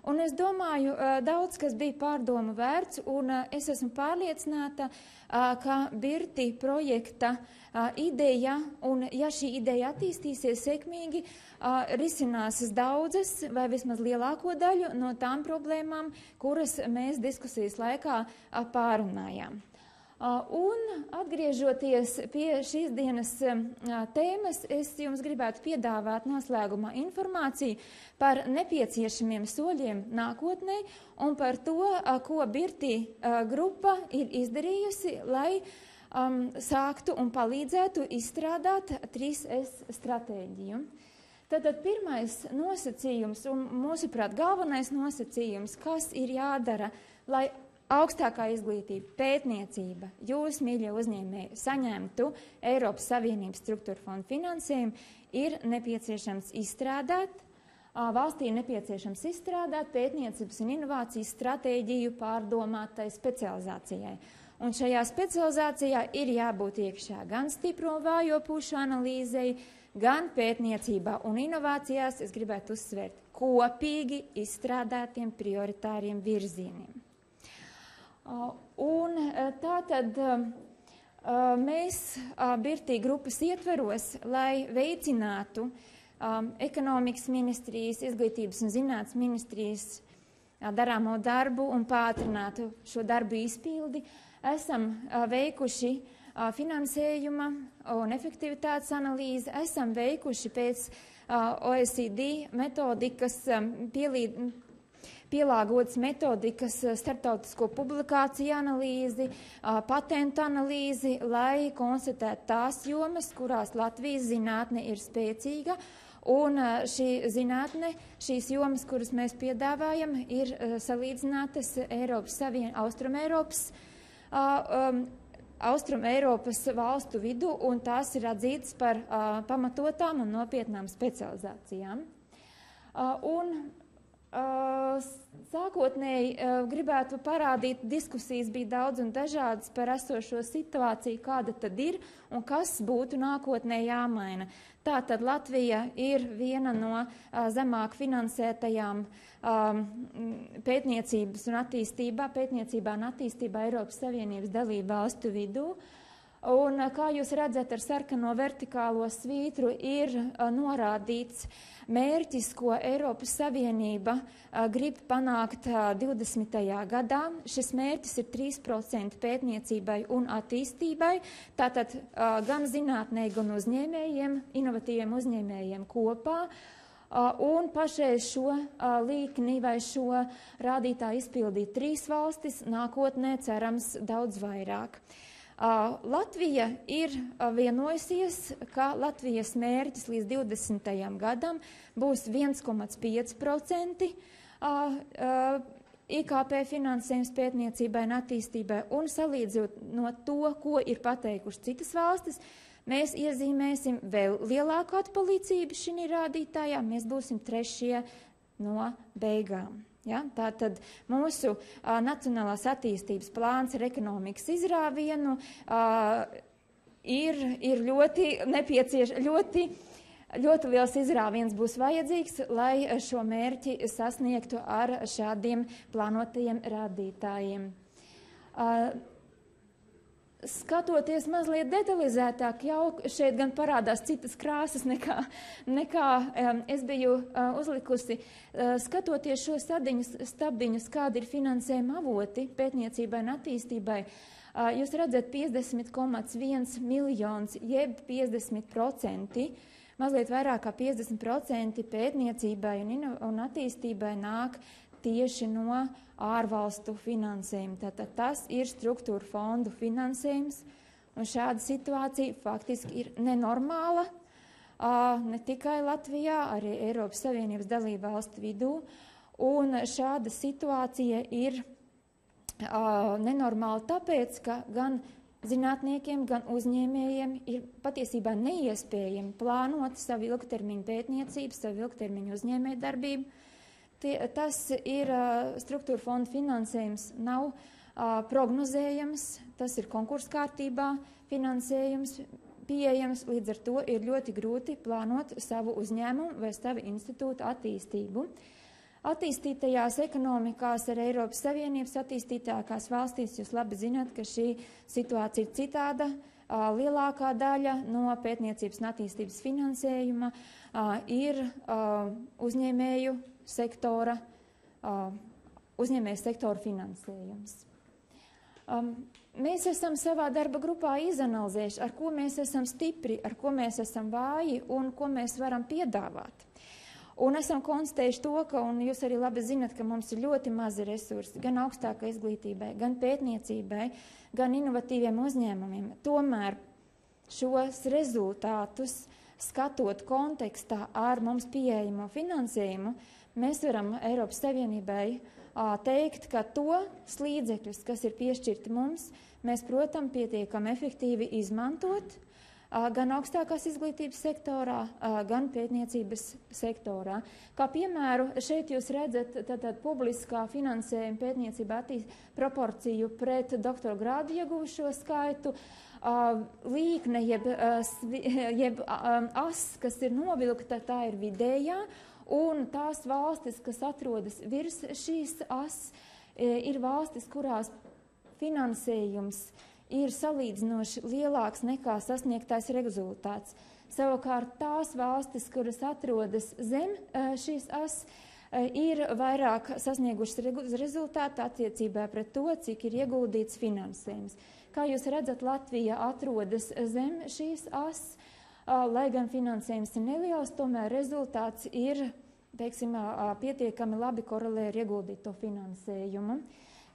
un es domāju, daudz kas bija pārdomu vērts, un es esmu pārliecināta, ka Birti projekta ideja, un ja šī ideja attīstīsies sekmīgi, risinās daudzas vai vismaz lielāko daļu no tām problēmām, kuras mēs diskusijas laikā pārunājām. Un atgriežoties pie šīs dienas tēmas, es jums gribētu piedāvāt noslēgumā informāciju par nepieciešamiem soļiem nākotnē un par to, ko Birti grupa ir izdarījusi, lai sāktu un palīdzētu izstrādāt 3S stratēģiju. Tātad pirmais nosacījums un mūsuprāt galvenais nosacījums, kas ir jādara, lai augstākā izglītība, pētniecība, jūs, mīļie uzņēmēji, saņemtu Eiropas Savienības struktūra fondu finansējumu, ir nepieciešams izstrādāt, valstī ir nepieciešams izstrādāt pētniecības un inovācijas stratēģiju pārdomātai specializācijai. Un šajā specializācijā ir jābūt iekšā gan stipro vājo pušu analīzei, gan pētniecībā un inovācijās, es gribētu uzsvērt, kopīgi izstrādātiem prioritāriem virzieniem. Un tātad mēs Birtī grupas ietveros, lai veicinātu ekonomikas ministrijas, izglītības un zinātnes ministrijas darāmo darbu un pātrinātu šo darbu izpildi, esam veikuši finansējuma un efektivitātes analīzi, esam veikuši pēc OECD metodikas pielāgotas metodikas starptautisko publikāciju analīzi, patentu analīzi, lai konstatētu tās jomas, kurās Latvijas zinātne ir spēcīga, un šī zinātne, šīs jomas, kuras mēs piedāvājam, ir salīdzinātas Austrumēropas valstu vidu, un tās ir atzītas par pamatotām un nopietnām specializācijām. Sākotnēji gribētu parādīt, diskusijas bija daudz un dažādas par esošo situāciju, kāda tad ir un kas būtu nākotnē jāmaina. Tātad Latvija ir viena no zemāk finansētajām pētniecībā un attīstībā Eiropas Savienības dalību valstu vidū. Un, kā jūs redzat, ar sarkano vertikālo svītru ir norādīts mērķis, ko Eiropas Savienība grib panākt 20. gadā. Šis mērķis ir 3% pētniecībai un attīstībai, tātad gan zinātnē, gan uzņēmējiem, inovatīviem uzņēmējiem kopā. Un pašreiz šo līkni vai šo rādītāju izpildīt 3 valstis, nākotnē cerams daudz vairāk. Latvija ir vienojusies, ka Latvijas mērķis līdz 20. gadam būs 1,5% IKP finansējums pētniecībai un attīstībai, un salīdzot no to, ko ir pateikuši citas valstis, mēs iezīmēsim vēl lielāku atpalīdzību šī rādītājā, mēs būsim 3. no beigām. Ja? Tātad mūsu nacionālās attīstības plāns ar ekonomikas izrāvienu ir ļoti nepieciešams, ļoti liels izrāviens būs vajadzīgs, lai šo mērķi sasniegtu ar šādiem plānotajiem rādītājiem. Skatoties mazliet detalizētāk, jau šeit gan parādās citas krāsas nekā es biju uzlikusi. Skatoties šo stabiņus, kādi ir finansējuma avoti pētniecībai un attīstībai, jūs redzat 50,1 miljonus, jeb 50%, mazliet vairāk kā 50% pētniecībai un attīstībai nāk tieši no ārvalstu finansējuma. Tātad tas ir struktūra fondu finansējums, un šāda situācija faktiski ir nenormāla, ne tikai Latvijā, arī Eiropas Savienības dalību valstu vidū, un šāda situācija ir nenormāla tāpēc, ka gan zinātniekiem, gan uzņēmējiem ir patiesībā neiespējami plānot savu ilgtermiņu pētniecību, savu ilgtermiņu uzņēmēju darbību. Tas ir struktūra fonda finansējums, nav prognozējams, tas ir konkursu kārtībā finansējums, pieejams, līdz ar to ir ļoti grūti plānot savu uzņēmumu vai savu institūtu attīstību. Attīstītajās ekonomikās ar Eiropas Savienības attīstītākās valstīs jūs labi zināt, ka šī situācija ir citāda. Lielākā daļa no pētniecības un attīstības finansējuma ir uzņēmēju sektora finansējums. Mēs esam savā darba grupā izanalizējuši, ar ko mēs esam stipri, ar ko mēs esam vāji un ko mēs varam piedāvāt. Un esam konstatējuši to, ka, un jūs arī labi zinat, ka mums ir ļoti mazi resursi gan augstākai izglītībai, gan pētniecībai, gan inovatīviem uzņēmumiem. Tomēr šos rezultātus, skatot kontekstā ar mums pieejamo finansējumu, mēs varam Eiropas Savienībai teikt, ka tos līdzekļus, kas ir piešķirti mums, mēs, protams, pietiekam efektīvi izmantot gan augstākās izglītības sektorā, gan pētniecības sektorā. Kā piemēru, šeit jūs redzat tātad publiskā finansējuma pētniecība proporciju pret doktora grādu ieguvušo skaitu, līkne jeb as, kas ir novilkta, tā ir vidējā, un tās valstis, kas atrodas virs šīs as, ir valstis, kurās finansējums ir salīdzinoši lielāks nekā sasniegtais rezultāts. Savukārt tās valstis, kuras atrodas zem šīs as, ir vairāk sasniegušas rezultātu attiecībā pret to, cik ir ieguldīts finansējums. Kā jūs redzat, Latvija atrodas zem šīs as, lai gan finansējums ir neliels, tomēr rezultāts ir, teiksim, pietiekami labi korelē ar ieguldīto finansējumu.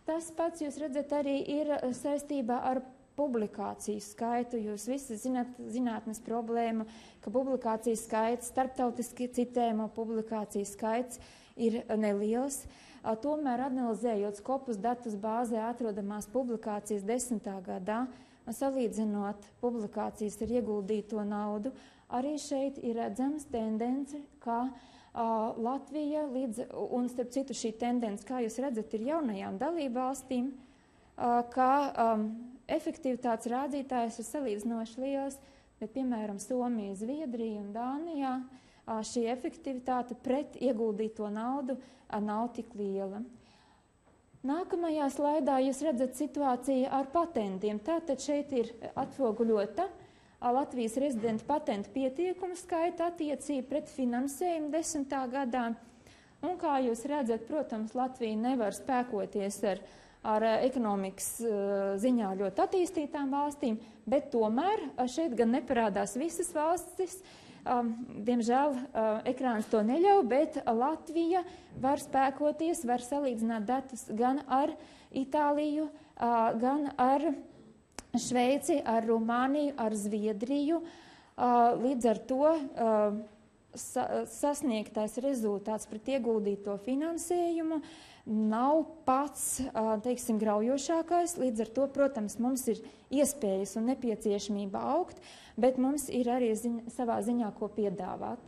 Tas pats, jūs redzat, arī ir saistībā ar publikāciju skaitu. Jūs visi zināt zinātnes problēmu, ka publikāciju skaits, starptautiski citējumu publikāciju skaits ir neliels. Tomēr, analizējot Scopus datus bāzē atrodamās publikācijas 10. gadā, salīdzinot publikācijas ar ieguldīto naudu, arī šeit ir redzams tendence, ka Latvija un starp citu šī tendence, kā jūs redzat, ir jaunajām dalībvalstīm, ka efektivitātes rādītājs ir salīdzinoši liels, bet, piemēram, Somija, Zviedrija un Dānijā šī efektivitāte pret ieguldīto naudu nav tik liela. Nākamajā slaidā jūs redzat situāciju ar patentiem. Tātad šeit ir atspoguļota Latvijas rezidentu patentu pieteikumu skaita attiecība pret finansējumu 10. gadā. Un kā jūs redzat, protams, Latvija nevar spēkoties ar ekonomikas ziņā ļoti attīstītām valstīm, bet tomēr šeit gan neparādās visas valstis. Diemžēl ekrāns to neļauj, bet Latvija var spēkoties, var salīdzināt datus gan ar Itāliju, gan ar Šveici, ar Rumāniju, ar Zviedriju. Līdz ar to sasniegtais rezultāts pret ieguldīto finansējumu nav pats, teiksim, graujošākais. Līdz ar to, protams, mums ir iespējas un nepieciešamība augt, bet mums ir arī savā ziņā ko piedāvāt.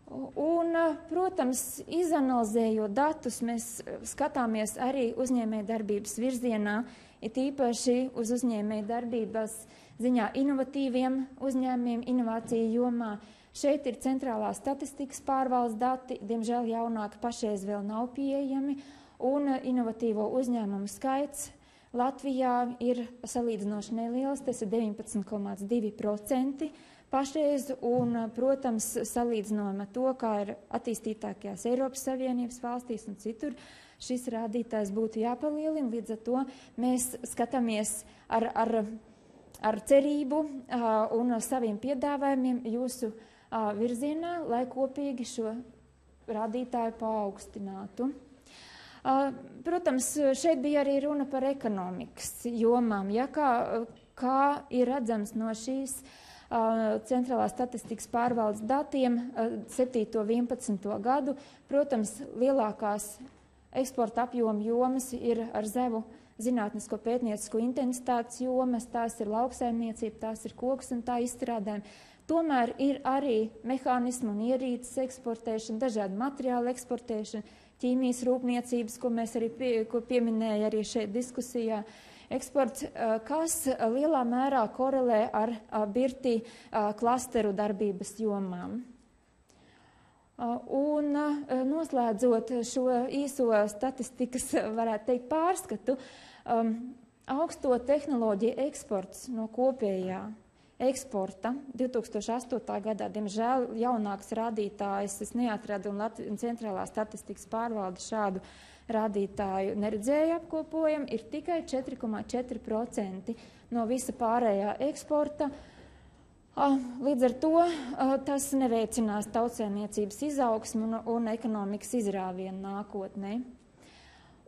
Un, protams, izanalizējot datus, mēs skatāmies arī uzņēmējdarbības virzienā, it īpaši uz uzņēmējdarbības ziņā inovatīviem uzņēmumiem, inovāciju jomā. Šeit ir centrālā statistikas pārvaldes dati, diemžēl jaunāki pašreiz vēl nav pieejami, un inovatīvo uzņēmumu skaits Latvijā ir salīdzinoši neliels, tas ir 19,2% pašreiz, un, protams, salīdzinājumā to, kā ir attīstītākajās Eiropas Savienības valstīs un citur, šis rādītājs būtu jāpalielina, līdz ar to mēs skatāmies ar cerību un saviem piedāvājumiem jūsu virzienā, lai kopīgi šo rādītāju paaugstinātu. Protams, šeit bija arī runa par ekonomikas jomām, ja, kā ir redzams no šīs centrālās statistikas pārvaldes datiem 7. 11. gadu. Protams, lielākās eksporta apjoma jomas ir ar zemu zinātnisko pētniecisko intensitātes jomas, tās ir lauksaimniecība, tās ir koks un tā izstrādājumi. Tomēr ir arī mehānismu un ierīces eksportēšana, dažādu materiālu eksportēšana, ķīmijas rūpniecības, ko mēs arī pieminēja arī šeit diskusijā, eksports, kas lielā mērā korelē ar Birti klasteru darbības jomām. Un noslēdzot šo īso statistikas, varētu teikt, pārskatu, augsto tehnoloģiju eksports no kopējā eksporta 2008. gadā, diemžēl jaunāks rādītājs, es neatradu un centrālā statistikas pārvalde šādu rādītāju neredzēja apkopojam, ir tikai 4,4% no visa pārējā eksporta. Līdz ar to tas neveicinās tautsēmniecības izaugsmu un ekonomikas izrāvienu nākotnē.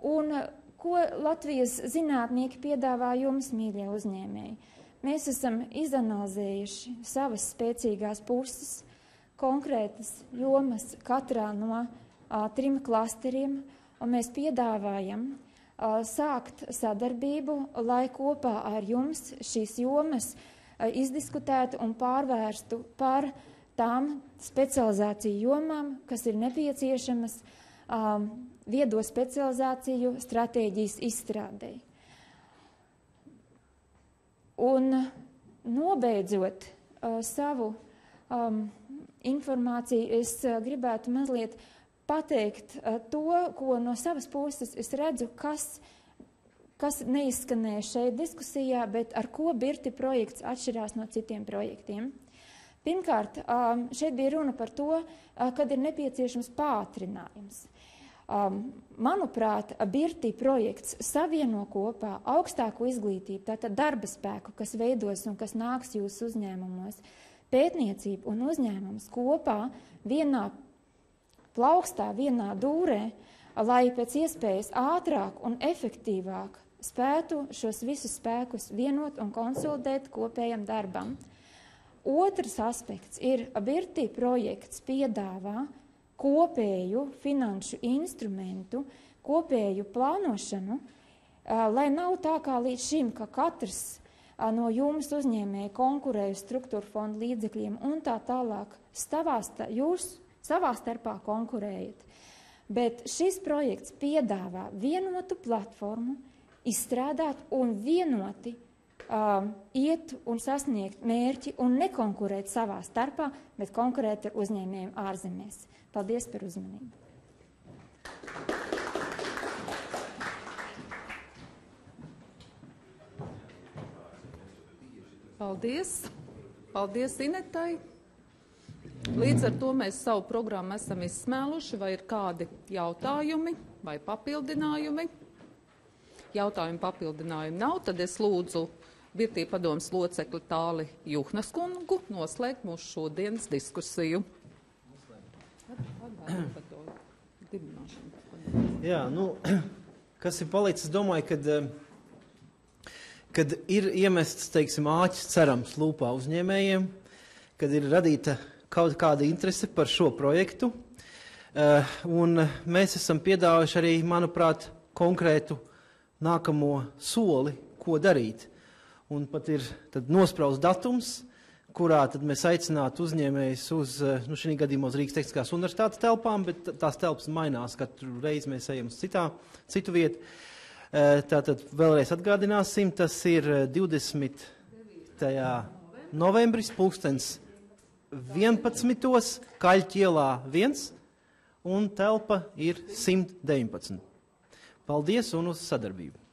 Un ko Latvijas zinātnieki piedāvā jums, mīļie uzņēmēji? Mēs esam izanalizējuši savas spēcīgās puses, konkrētas jomas katrā no 3 klasteriem, un mēs piedāvājam sākt sadarbību, lai kopā ar jums šīs jomas izdiskutētu un pārvērstu par tām specializāciju jomām, kas ir nepieciešamas viedo specializāciju stratēģijas izstrādei. Un nobeidzot savu informāciju, es gribētu mazliet pateikt to, ko no savas puses es redzu, kas neizskanēja šeit diskusijā, bet ar ko Birti projekts atšķirās no citiem projektiem. Pirmkārt, šeit bija runa par to, kad ir nepieciešams pātrinājums. Manuprāt, Birti projekts savieno kopā augstāku izglītību, tātad darba spēku, kas veidos un kas nāks jūsu uzņēmumos, pētniecību un uzņēmumus kopā vienā plaukstā, vienā dūrē, lai pēc iespējas ātrāk un efektīvāk spētu šos visus spēkus vienot un konsolidēt kopējam darbam. Otrs aspekts ir, Birti projekts piedāvā kopēju finanšu instrumentu, kopēju plānošanu, lai nav tā kā līdz šim, ka katrs no jums uzņēmēji konkurē uz struktūra fonda līdzekļiem un tā tālāk jūs savā starpā konkurējat. Bet šis projekts piedāvā vienotu platformu, izstrādāt un vienoti iet un sasniegt mērķi un nekonkurēt savā starpā, bet konkurēt ar uzņēmējiem ārzemēs. Paldies par uzmanību. Paldies. Paldies Inetai. Līdz ar to mēs savu programmu esam izsmēluši, vai ir kādi jautājumi vai papildinājumi. Jautājumu papildinājumu nav, tad es lūdzu Birtī padomes locekli Tāli Juhnas kungu noslēgt mūsu šodienas diskusiju. Jā, kas ir palicis, domāju, kad ir iemests, teiksim, āķis cerams lūpā uzņēmējiem, kad ir radīta kaut kāda interese par šo projektu, un mēs esam piedāvājuši arī, manuprāt, konkrētu nākamo soli, ko darīt. Un pat ir tad nospraust datums, kurā tad mēs aicinātu uzņēmējus uz, šī gadījumā uz Rīgas Tehniskās universitātes telpām, bet tās telpas mainās, katru reizi mēs ejam uz citu vietu. Tātad vēlreiz atgādināsim, tas ir 20. novembris, 11. Kaļķielā 1, un telpa ir 119. Paldies un uz sadarbību!